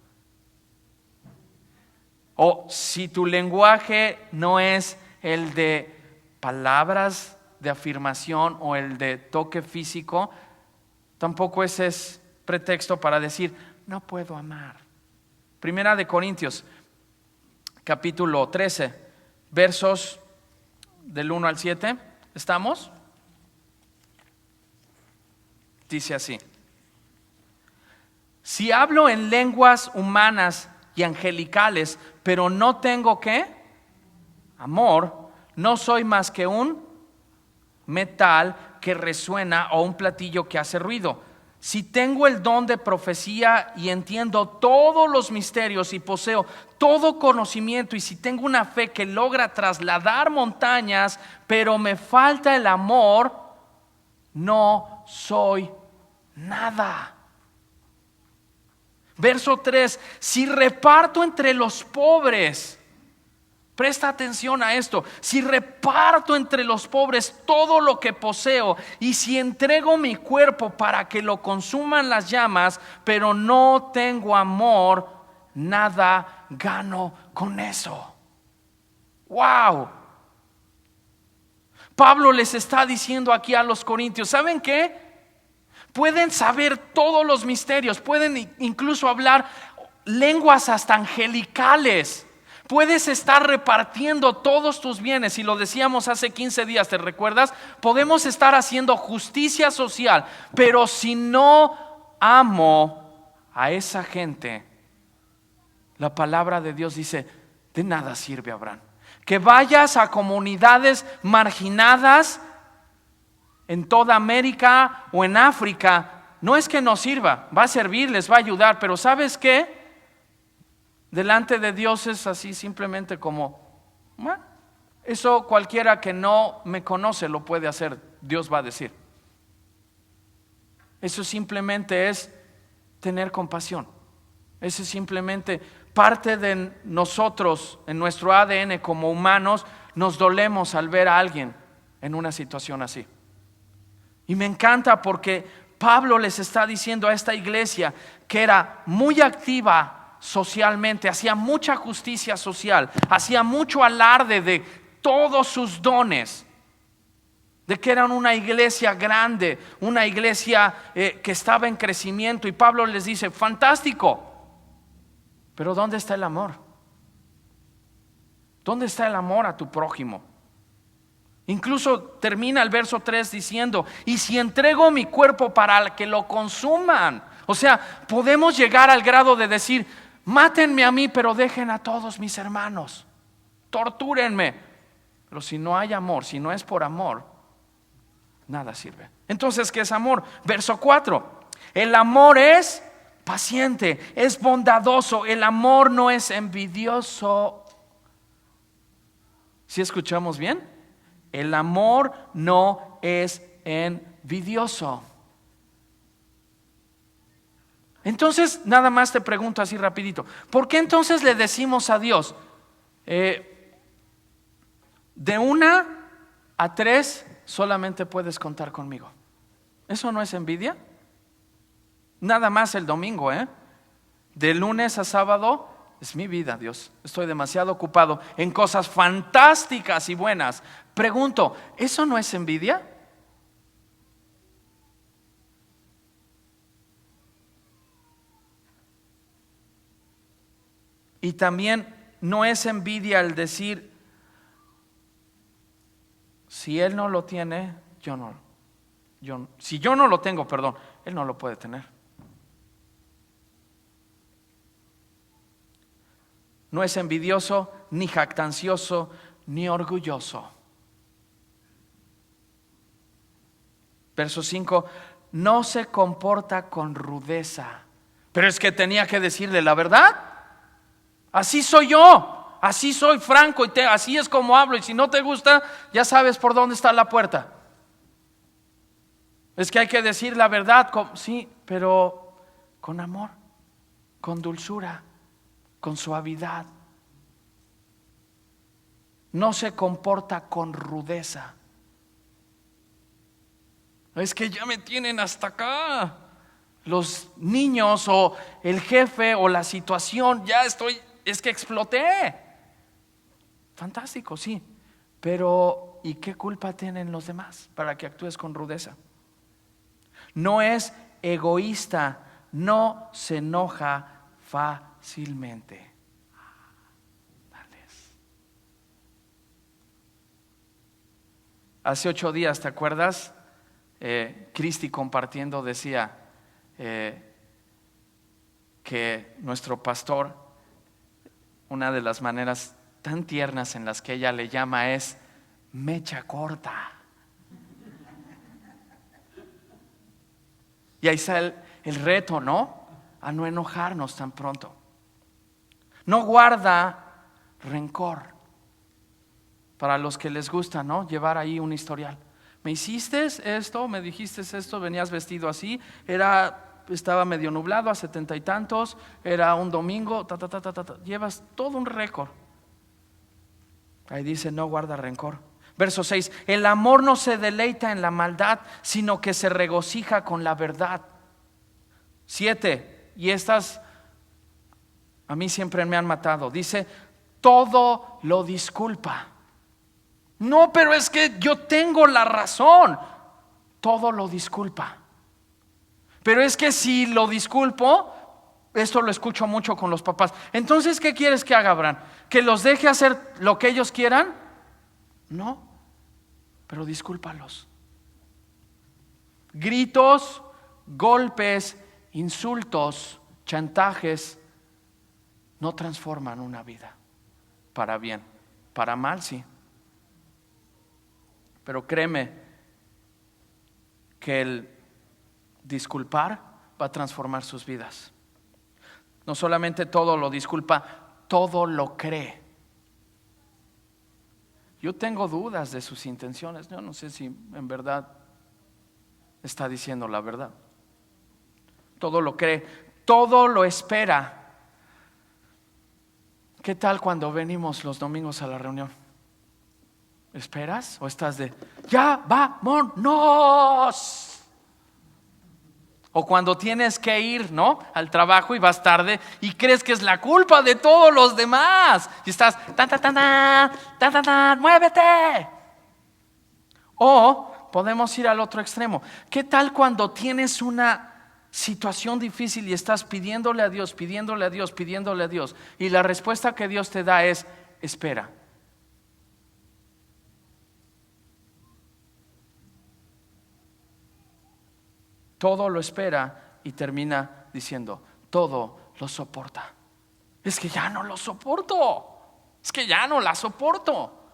O si tu lenguaje no es el de palabras de afirmación o el de toque físico, tampoco ese es pretexto para decir, no puedo amar. Primera de Corintios, capítulo 13, versos del 1 al 7. ¿Estamos? Dice así: si hablo en lenguas humanas y angelicales, pero no tengo ¿qué? Amor, no soy más que un metal que resuena o un platillo que hace ruido. Si tengo el don de profecía y entiendo todos los misterios y poseo todo conocimiento, y si tengo una fe que logra trasladar montañas, pero me falta el amor, no soy nada. Verso 3, si reparto entre los pobres, presta atención a esto, si reparto entre los pobres todo lo que poseo, y si entrego mi cuerpo para que lo consuman las llamas, pero no tengo amor, nada gano con eso. ¡Wow! Pablo les está diciendo aquí a los corintios, ¿saben qué? Pueden saber todos los misterios, pueden incluso hablar lenguas hasta angelicales. Puedes estar repartiendo todos tus bienes, y lo decíamos hace 15 días, ¿te recuerdas? Podemos estar haciendo justicia social, pero si no amo a esa gente, la palabra de Dios dice, de nada sirve, Abraham, que vayas a comunidades marginadas en toda América o en África. No es que no sirva, va a servir, les va a ayudar, pero ¿sabes qué? Delante de Dios es así, simplemente como, bueno, eso cualquiera que no me conoce lo puede hacer, Dios va a decir. Eso simplemente es tener compasión. Eso es simplemente parte de nosotros, en nuestro ADN como humanos. Nos dolemos al ver a alguien en una situación así. Y me encanta porque Pablo les está diciendo a esta iglesia que era muy activa socialmente, hacía mucha justicia social, hacía mucho alarde de todos sus dones, de que eran una iglesia grande, una iglesia que estaba en crecimiento. Y Pablo les dice, fantástico, pero ¿dónde está el amor? ¿Dónde está el amor a tu prójimo? Incluso termina el verso 3 diciendo, y si entrego mi cuerpo para que lo consuman. O sea, podemos llegar al grado de decir, mátenme a mí, pero dejen a todos mis hermanos, tortúrenme. Pero si no hay amor, si no es por amor, nada sirve. Entonces, ¿qué es amor? Verso 4, el amor es paciente, es bondadoso, el amor no es envidioso. ¿Sí escuchamos bien? El amor no es envidioso. Entonces, nada más te pregunto así rapidito, ¿por qué entonces le decimos a Dios, de 1 a 3 solamente puedes contar conmigo? ¿Eso no es envidia? Nada más el domingo, de lunes a sábado es mi vida, Dios. Estoy demasiado ocupado en cosas fantásticas y buenas. Pregunto, ¿eso no es envidia? Y también no es envidia el decir, si él no lo tiene, si yo no lo tengo, perdón, él no lo puede tener. No es envidioso, ni jactancioso, ni orgulloso. Verso 5, no se comporta con rudeza. Pero es que tenía que decirle la verdad. Así soy yo, así soy franco y así es como hablo. Y si no te gusta, ya sabes por dónde está la puerta. Es que hay que decir la verdad, sí, pero con amor, con dulzura, con suavidad. No se comporta con rudeza. Es que ya me tienen hasta acá. Los niños o el jefe o la situación, es que exploté. Fantástico, sí. Pero ¿y qué culpa tienen los demás para que actúes con rudeza? No es egoísta, no se enoja fácilmente. Hace 8 días, ¿te acuerdas? Cristi compartiendo decía que nuestro pastor, una de las maneras tan tiernas en las que ella le llama es mecha corta. Y ahí está el reto, ¿no? A no enojarnos tan pronto. No guarda rencor. Para los que les gusta, ¿no? Llevar ahí un historial. Me hiciste esto, me dijiste esto, venías vestido así, estaba medio nublado a 70 y tantos, era un domingo, llevas todo un récord. Ahí dice, no guarda rencor. Verso 6, el amor no se deleita en la maldad, sino que se regocija con la verdad. 7, y estas a mí siempre me han matado. Dice, todo lo disculpa. No, pero es que yo tengo la razón. Todo lo disculpa. Pero es que si lo disculpo, esto lo escucho mucho con los papás. Entonces, ¿qué quieres que haga, Abraham? ¿Que los deje hacer lo que ellos quieran? No, pero discúlpalos. Gritos, golpes, insultos, chantajes no transforman una vida para bien. Para mal, sí. Pero créeme que el disculpar va a transformar sus vidas. No solamente todo lo disculpa, todo lo cree. Yo tengo dudas de sus intenciones. Yo no sé si en verdad está diciendo la verdad. Todo lo cree, todo lo espera. ¿Qué tal cuando venimos los domingos a la reunión? ¿Esperas o estás de ya vámonos? O cuando tienes que ir, ¿no?, al trabajo y vas tarde y crees que es la culpa de todos los demás. Y estás, muévete. O podemos ir al otro extremo. ¿Qué tal cuando tienes una situación difícil y estás pidiéndole a Dios, pidiéndole a Dios, pidiéndole a Dios, y la respuesta que Dios te da es: espera? Todo lo espera y termina diciendo: todo lo soporta. Es que ya no lo soporto. Es que ya no la soporto.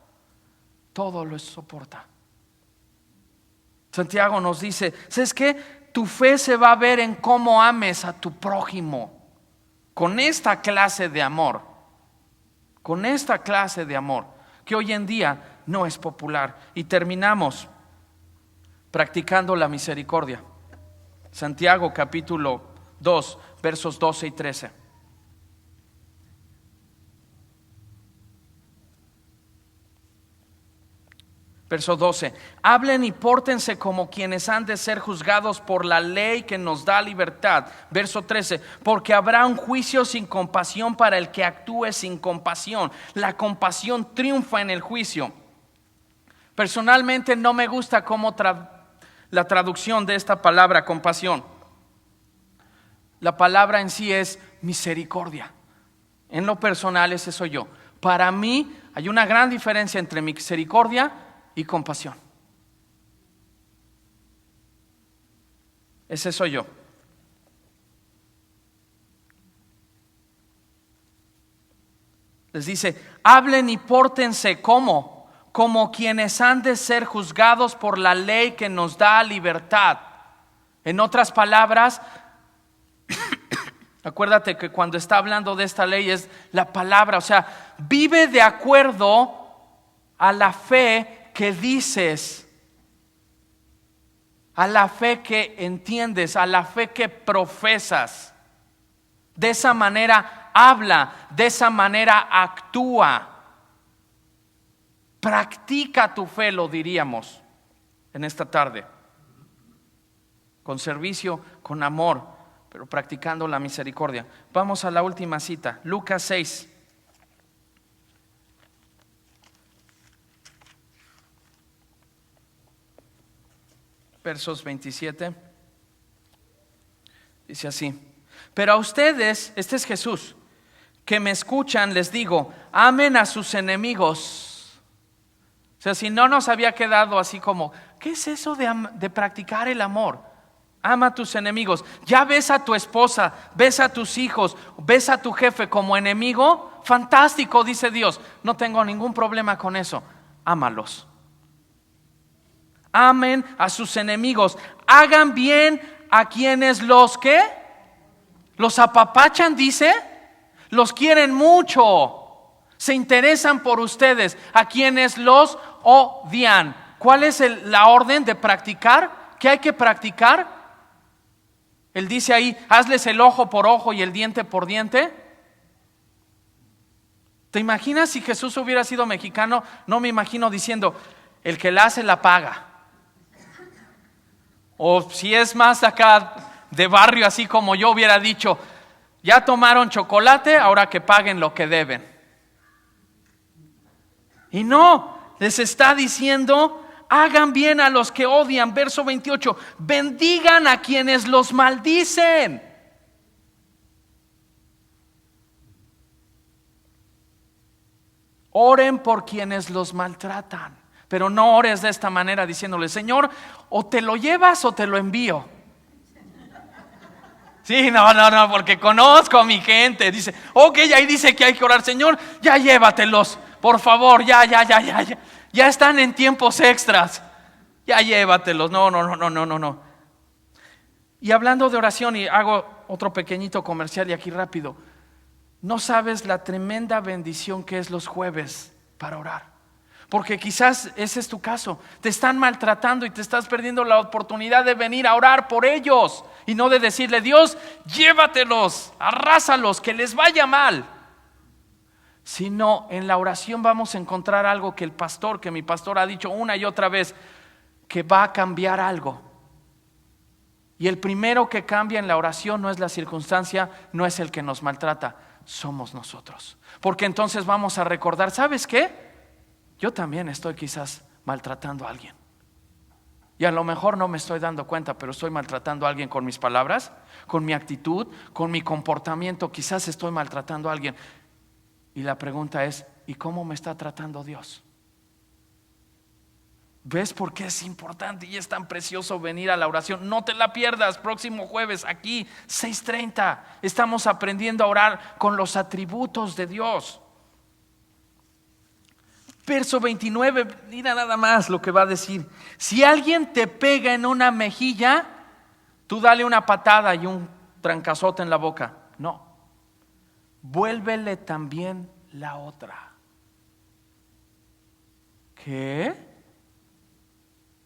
Todo lo soporta. Santiago nos dice: ¿sabes qué? Tu fe se va a ver en cómo ames a tu prójimo. Con esta clase de amor. Con esta clase de amor que hoy en día no es popular. Y terminamos practicando la misericordia. Santiago capítulo 2, versos 12 y 13. Verso 12: hablen y pórtense como quienes han de ser juzgados por la ley que nos da libertad. Verso 13: porque habrá un juicio sin compasión para el que actúe sin compasión. La compasión triunfa en el juicio. Personalmente no me gusta cómo la traducción de esta palabra compasión. La palabra en sí es misericordia. En lo personal ese soy yo. Para mí hay una gran diferencia entre misericordia y compasión. Ese soy yo. Les dice: hablen y pórtense como quienes han de ser juzgados por la ley que nos da libertad. En otras palabras, acuérdate que cuando está hablando de esta ley es la palabra, o sea, vive de acuerdo a la fe que dices, a la fe que entiendes, a la fe que profesas. De esa manera habla, de esa manera actúa. Practica tu fe, lo diríamos en esta tarde. Con servicio, con amor, pero practicando la misericordia. Vamos a la última cita, Lucas 6. Versos 27. Dice así: pero a ustedes, este es Jesús, que me escuchan, les digo: amen a sus enemigos. O sea, si no nos había quedado así como, ¿qué es eso de practicar el amor? Ama a tus enemigos. Ya ves a tu esposa, ves a tus hijos, ves a tu jefe como enemigo. Fantástico, dice Dios. No tengo ningún problema con eso. Ámalos. Amen a sus enemigos. Hagan bien a quienes los ¿qué? Los apapachan, dice. Los quieren mucho. Se interesan por ustedes. A quienes los odian. ¿Cuál es la orden de practicar? ¿Qué hay que practicar? Él dice ahí: hazles el ojo por ojo y el diente por diente. ¿Te imaginas si Jesús hubiera sido mexicano? No me imagino diciendo: el que la hace la paga. O si es más acá de barrio, así como yo, hubiera dicho: ya tomaron chocolate, ahora que paguen lo que deben. Y no, les está diciendo: hagan bien a los que odian. Verso 28: bendigan a quienes los maldicen. Oren por quienes los maltratan. Pero no ores de esta manera diciéndole: Señor, o te lo llevas o te lo envío. Sí, no, porque conozco a mi gente. Dice, ok, ahí dice que hay que orar: Señor, ya llévatelos, por favor, ya están en tiempos extras. Ya llévatelos. No. Y hablando de oración, y hago otro pequeñito comercial y aquí rápido. No sabes la tremenda bendición que es los jueves para orar. Porque quizás ese es tu caso. Te están maltratando y te estás perdiendo la oportunidad de venir a orar por ellos. Y no de decirle: Dios, llévatelos, arrásalos, que les vaya mal. Sino en la oración vamos a encontrar algo que mi pastor ha dicho una y otra vez: que va a cambiar algo. Y el primero que cambia en la oración no es la circunstancia, no es el que nos maltrata, somos nosotros. Porque entonces vamos a recordar, ¿sabes qué? Yo también estoy quizás maltratando a alguien. Y a lo mejor no me estoy dando cuenta, pero estoy maltratando a alguien con mis palabras, con mi actitud, con mi comportamiento. Quizás estoy maltratando a alguien. Y la pregunta es, ¿y cómo me está tratando Dios? ¿Ves por qué es importante y es tan precioso venir a la oración? No te la pierdas, próximo jueves aquí 6:30. Estamos aprendiendo a orar con los atributos de Dios. Verso 29, mira nada más lo que va a decir. Si alguien te pega en una mejilla, tú dale una patada y un trancazote en la boca. No, vuélvele también la otra. ¿Qué?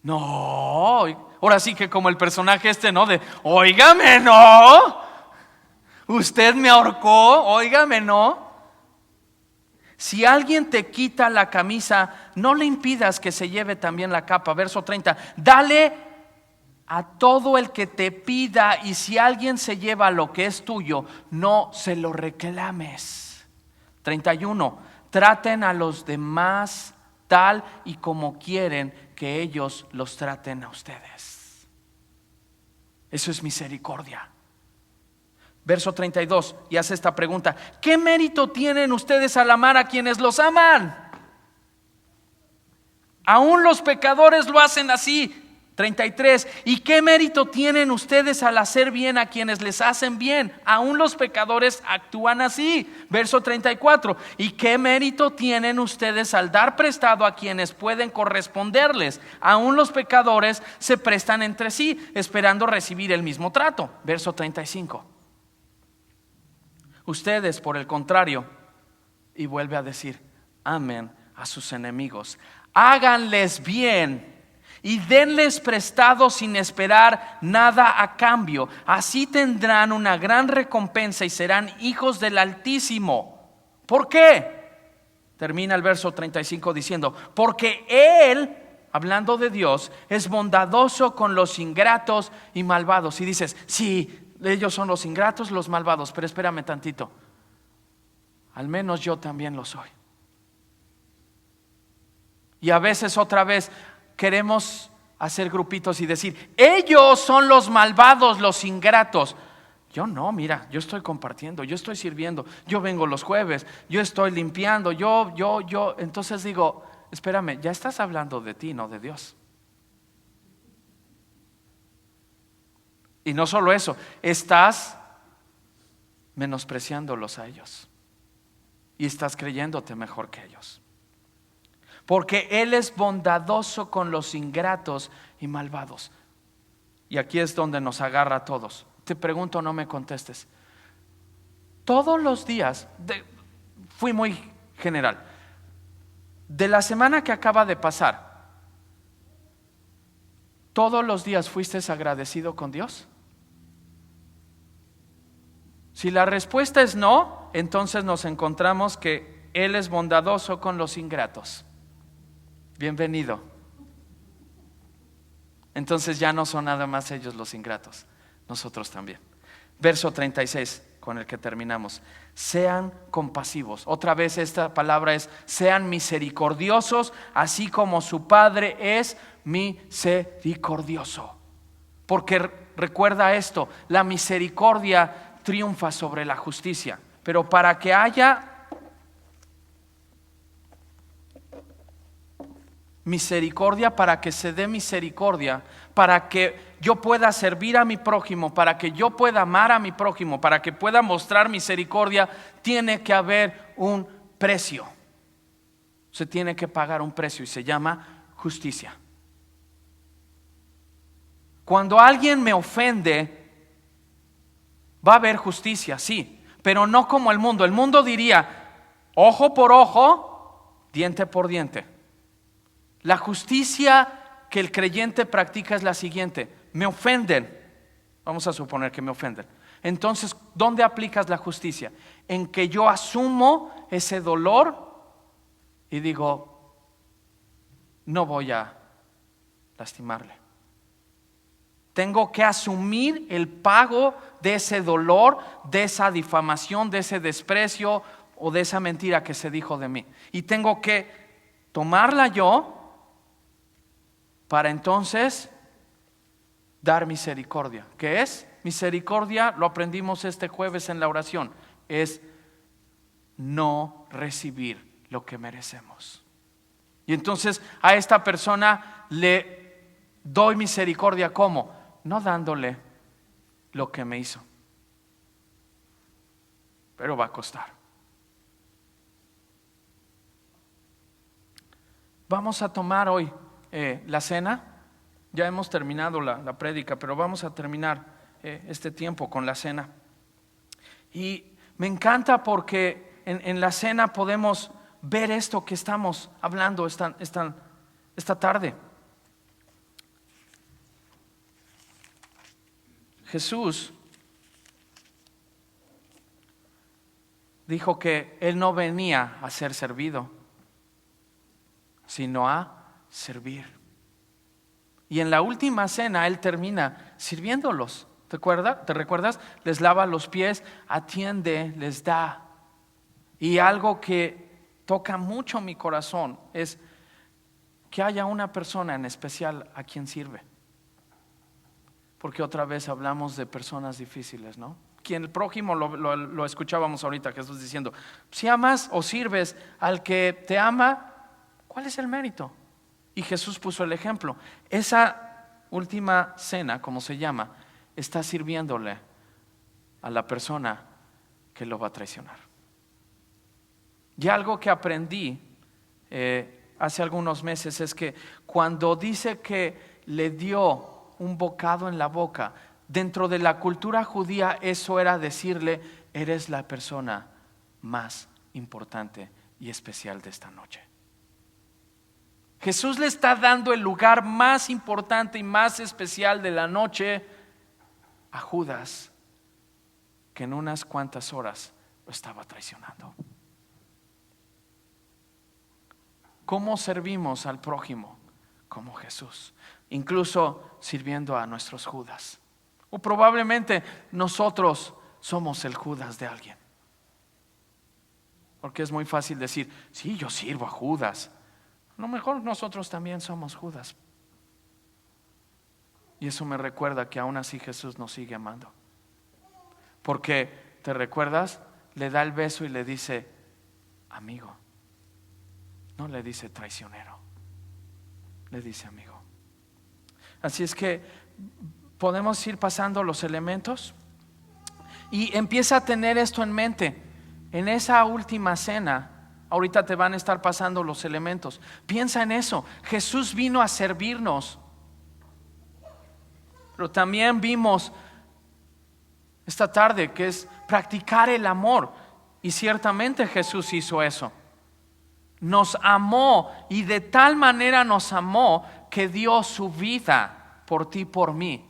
No, ahora sí que como el personaje ¿no? De, óigame, no. Usted me ahorcó, óigame, no. Si alguien te quita la camisa, no le impidas que se lleve también la capa. Verso 30, dale a todo el que te pida, y si alguien se lleva lo que es tuyo, no se lo reclames. 31, traten a los demás tal y como quieren que ellos los traten a ustedes. Eso es misericordia. Verso 32, y hace esta pregunta: ¿qué mérito tienen ustedes al amar a quienes los aman? Aún los pecadores lo hacen así. 33, ¿y qué mérito tienen ustedes al hacer bien a quienes les hacen bien? Aún los pecadores actúan así. Verso 34, ¿y qué mérito tienen ustedes al dar prestado a quienes pueden corresponderles? Aún los pecadores se prestan entre sí, esperando recibir el mismo trato. Verso 35, ustedes, por el contrario, y vuelve a decir, amen a sus enemigos, háganles bien y denles prestado sin esperar nada a cambio. Así tendrán una gran recompensa y serán hijos del Altísimo. ¿Por qué? Termina el verso 35 diciendo, porque Él, hablando de Dios, es bondadoso con los ingratos y malvados. Y dices, sí, ellos son los ingratos, los malvados, pero espérame tantito, al menos yo también lo soy. Y a veces otra vez queremos hacer grupitos y decir, ellos son los malvados, los ingratos. Yo no, mira, yo estoy compartiendo, yo estoy sirviendo, yo vengo los jueves, yo estoy limpiando, yo. Entonces digo, espérame, ya estás hablando de ti, no de Dios. Y no solo eso, estás menospreciándolos a ellos y estás creyéndote mejor que ellos. Porque Él es bondadoso con los ingratos y malvados. Y aquí es donde nos agarra a todos. Te pregunto, no me contestes. Todos los días, fui muy general, de la semana que acaba de pasar, ¿todos los días fuiste agradecido con Dios? Si la respuesta es no, entonces nos encontramos que Él es bondadoso con los ingratos. Bienvenido. Entonces ya no son nada más ellos los ingratos, nosotros también. Verso 36, con el que terminamos. Sean compasivos. Otra vez esta palabra es, sean misericordiosos, así como su Padre es misericordioso. Porque recuerda esto, la misericordia triunfa sobre la justicia. Pero para que haya misericordia, para que se dé misericordia, para que yo pueda servir a mi prójimo, para que yo pueda amar a mi prójimo, para que pueda mostrar misericordia, tiene que haber un precio. Se tiene que pagar un precio y se llama justicia. Cuando alguien me ofende, va a haber justicia, sí, pero no como el mundo. El mundo diría ojo por ojo, diente por diente. La justicia que el creyente practica es la siguiente: me ofenden, vamos a suponer que me ofenden. Entonces, ¿dónde aplicas la justicia? En que yo asumo ese dolor y digo, no voy a lastimarle, Tengo que asumir el pago de ese dolor, de esa difamación, de ese desprecio o de esa mentira que se dijo de mí. Y tengo que tomarla yo para entonces dar misericordia. ¿Qué es? Misericordia, lo aprendimos este jueves en la oración, es no recibir lo que merecemos. Y entonces a esta persona le doy misericordia, ¿cómo? No dándole lo que me hizo, pero va a costar. Vamos a tomar hoy la cena. Ya hemos terminado la prédica, pero vamos a terminar este tiempo con la cena. Y me encanta porque en la cena podemos ver esto que estamos hablando esta tarde. Jesús dijo que Él no venía a ser servido, sino a servir. Y en la última cena Él termina sirviéndolos. ¿Te recuerdas? Les lava los pies, atiende, les da. Y algo que toca mucho mi corazón es que haya una persona en especial a quien sirve. Porque otra vez hablamos de personas difíciles, ¿no? Quien el prójimo lo escuchábamos ahorita, Jesús diciendo, si amas o sirves al que te ama, ¿cuál es el mérito? Y Jesús puso el ejemplo. Esa última cena, como se llama, está sirviéndole a la persona que lo va a traicionar. Y algo que aprendí hace algunos meses es que cuando dice que le dio un bocado en la boca, dentro de la cultura judía eso era decirle, eres la persona más importante y especial de esta noche. Jesús le está dando el lugar más importante y más especial de la noche a Judas, que en unas cuantas horas lo estaba traicionando. ¿Cómo servimos al prójimo? Como Jesús, incluso sirviendo a nuestros Judas. O probablemente nosotros somos el Judas de alguien. Porque es muy fácil decir, sí, yo sirvo a Judas. A lo mejor nosotros también somos Judas. Y eso me recuerda que aún así Jesús nos sigue amando. Porque, ¿te recuerdas? Le da el beso y le dice, amigo. No le dice traicionero, le dice amigo. Así es que podemos ir pasando los elementos y empieza a tener esto en mente. En esa última cena, ahorita te van a estar pasando los elementos. Piensa en eso. Jesús vino a servirnos, pero también vimos esta tarde que es practicar el amor. Y ciertamente Jesús hizo eso. Nos amó y de tal manera nos amó que dio su vida por ti, por mí.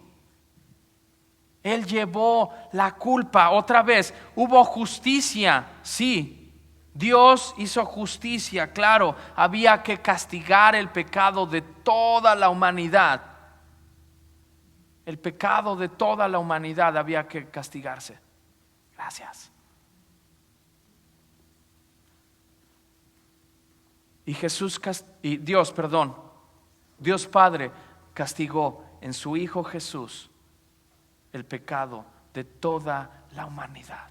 Él llevó la culpa. Otra vez, hubo justicia, sí. Dios hizo justicia, claro. Había que castigar el pecado de toda la humanidad. El pecado de toda la humanidad había que castigarse. Gracias. Y Dios Padre castigó en su Hijo Jesús el pecado de toda la humanidad.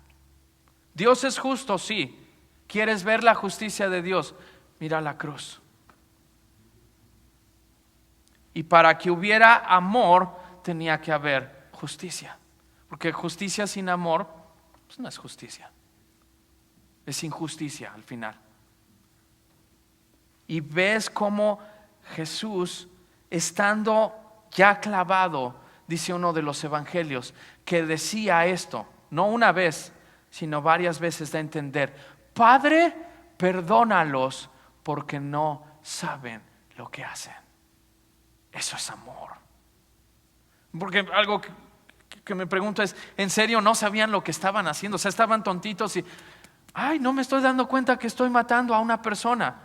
Dios es justo, sí. ¿Quieres ver la justicia de Dios? Mira la cruz. Y para que hubiera amor tenía que haber justicia. Porque justicia sin amor, pues no es justicia. Es injusticia al final. Y ves cómo Jesús, estando ya clavado, dice uno de los evangelios, que decía esto, no una vez, sino varias veces, de entender: Padre, perdónalos porque no saben lo que hacen. Eso es amor. Porque algo que me pregunto es, ¿en serio no sabían lo que estaban haciendo? O sea, estaban tontitos y, no me estoy dando cuenta que estoy matando a una persona.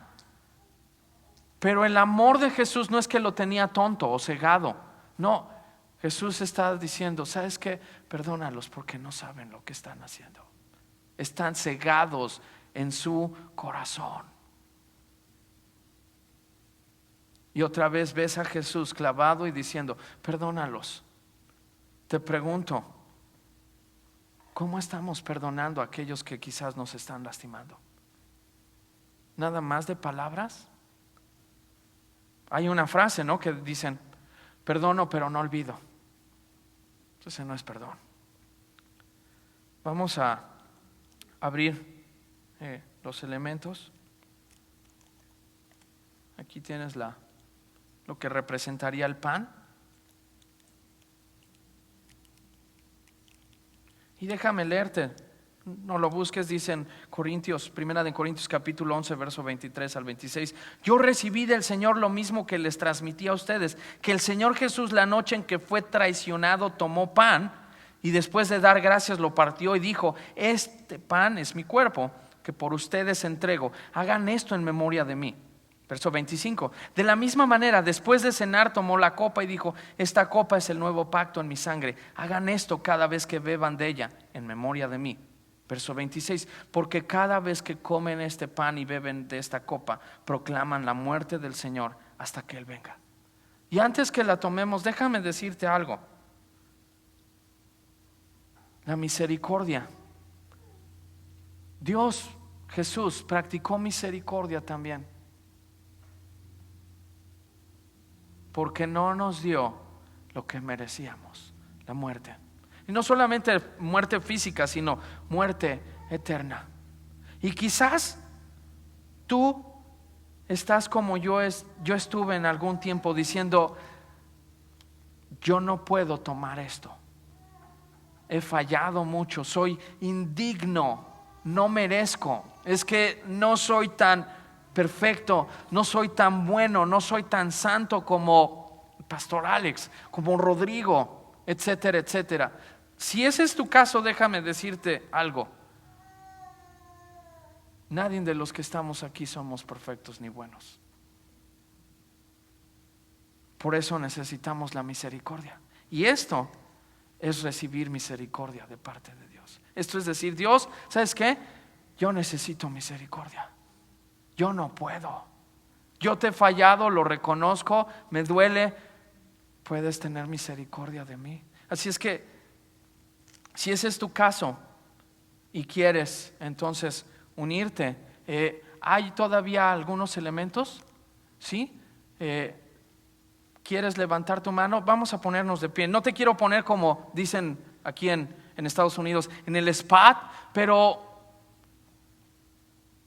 Pero el amor de Jesús no es que lo tenía tonto o cegado. No, Jesús está diciendo, ¿sabes qué? Perdónalos porque no saben lo que están haciendo. Están cegados en su corazón. Y otra vez ves a Jesús clavado y diciendo, perdónalos. Te pregunto, ¿cómo estamos perdonando a aquellos que quizás nos están lastimando? ¿Nada más de palabras? Hay una frase, ¿no?, que dicen, perdono pero no olvido. Entonces no es perdón. Vamos a abrir los elementos. Aquí tienes lo que representaría el pan. Y déjame leerte, no lo busques, dice en Primera de Corintios capítulo 11, verso 23 al 26. Yo recibí del Señor lo mismo que les transmití a ustedes, que el Señor Jesús, la noche en que fue traicionado, tomó pan y después de dar gracias lo partió y dijo, este pan es mi cuerpo que por ustedes entrego, hagan esto en memoria de mí. Verso 25, de la misma manera después de cenar tomó la copa y dijo, esta copa es el nuevo pacto en mi sangre, hagan esto cada vez que beban de ella en memoria de mí. Verso 26, porque cada vez que comen este pan y beben de esta copa proclaman la muerte del Señor hasta que Él venga. Y antes que la tomemos, déjame decirte algo. La misericordia, Dios, Jesús practicó misericordia también, porque no nos dio lo que merecíamos, la muerte. Y no solamente muerte física, sino muerte eterna. Y quizás tú estás como yo estuve en algún tiempo diciendo, yo no puedo tomar esto. He fallado mucho, soy indigno, no merezco. Es que no soy tan perfecto, no soy tan bueno, no soy tan santo como Pastor Alex, como Rodrigo, etcétera, etcétera. Si ese es tu caso, déjame decirte algo. Nadie de los que estamos aquí somos perfectos ni buenos. Por eso necesitamos la misericordia. Y esto es recibir misericordia de parte de Dios. Esto es decir, Dios, ¿sabes qué? Yo necesito misericordia. Yo no puedo. Yo te he fallado, lo reconozco, me duele. Puedes tener misericordia de mí. Así es que, si ese es tu caso y quieres entonces unirte, ¿hay todavía algunos elementos? ¿Sí? ¿Quieres levantar tu mano? Vamos a ponernos de pie. No te quiero poner como dicen aquí en Estados Unidos, en el spot, pero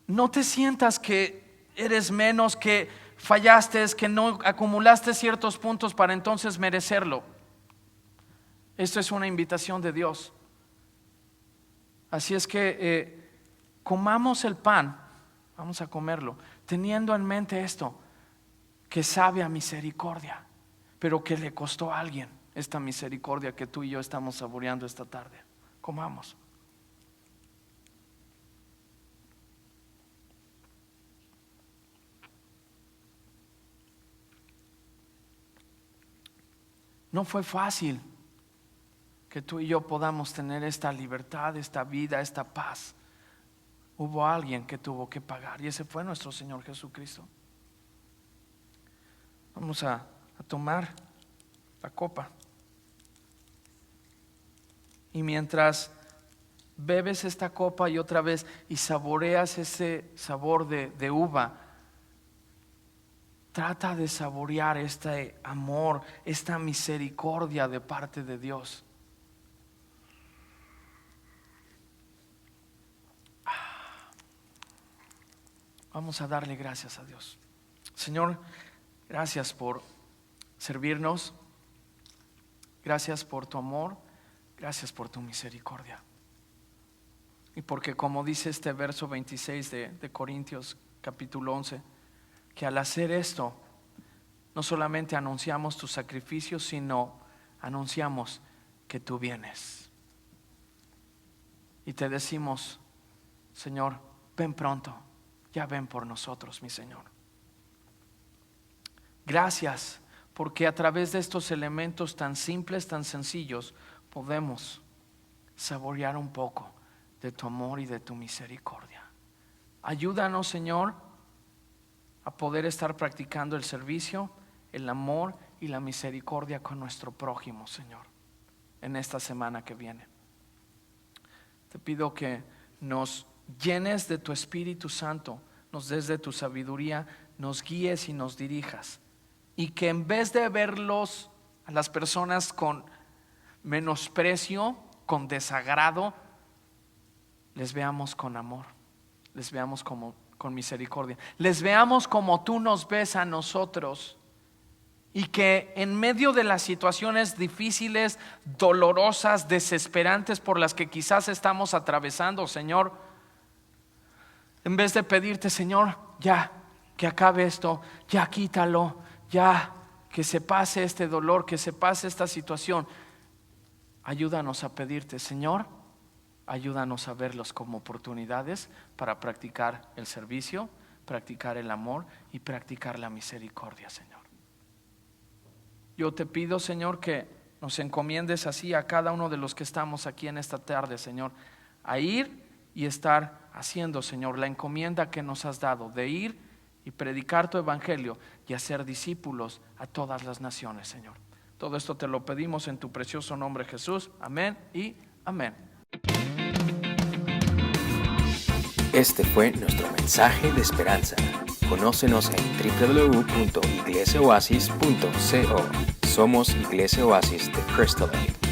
no te sientas que eres menos, que fallaste, que no acumulaste ciertos puntos para entonces merecerlo. Esto es una invitación de Dios. Así es que comamos el pan, vamos a comerlo, teniendo en mente esto, que sabe a misericordia, pero que le costó a alguien esta misericordia que tú y yo estamos saboreando esta tarde. Comamos. No fue fácil que tú y yo podamos tener esta libertad, esta vida, esta paz. Hubo alguien que tuvo que pagar y ese fue nuestro Señor Jesucristo. Vamos a tomar la copa. Y mientras bebes esta copa y otra vez y saboreas ese sabor de uva, trata de saborear este amor, esta misericordia de parte de Dios. Vamos a darle gracias a Dios. Señor, gracias por servirnos. Gracias por tu amor. Gracias por tu misericordia. Y porque como dice este verso 26 de Corintios capítulo 11, que al hacer esto no solamente anunciamos tu sacrificio, sino anunciamos que tú vienes. Y te decimos, Señor, ven pronto, ya ven por nosotros, mi Señor. Gracias porque a través de estos elementos tan simples, tan sencillos, podemos saborear un poco de tu amor y de tu misericordia. Ayúdanos, Señor, a poder estar practicando el servicio, el amor y la misericordia con nuestro prójimo, Señor, en esta semana que viene. Te pido que nos llenes de tu Espíritu Santo, nos des de tu sabiduría, nos guíes y nos dirijas, y que en vez de verlos a las personas con menosprecio, con desagrado, les veamos con amor, les veamos con misericordia, les veamos como tú nos ves a nosotros, y que en medio de las situaciones difíciles, dolorosas, desesperantes por las que quizás estamos atravesando, Señor, en vez de pedirte, Señor, ya, que acabe esto, ya quítalo, ya, que se pase este dolor, que se pase esta situación, ayúdanos a pedirte, Señor, ayúdanos a verlos como oportunidades para practicar el servicio, practicar el amor y practicar la misericordia, Señor. Yo te pido, Señor, que nos encomiendes así a cada uno de los que estamos aquí en esta tarde, Señor, a ir y estar haciendo, Señor, la encomienda que nos has dado de ir y predicar tu evangelio y hacer discípulos a todas las naciones, Señor. Todo esto te lo pedimos en tu precioso nombre, Jesús. Amén y amén.
Este fue nuestro mensaje de esperanza. Conócenos en www.iglesiaoasis.co. Somos Iglesia Oasis de Crystal Lake.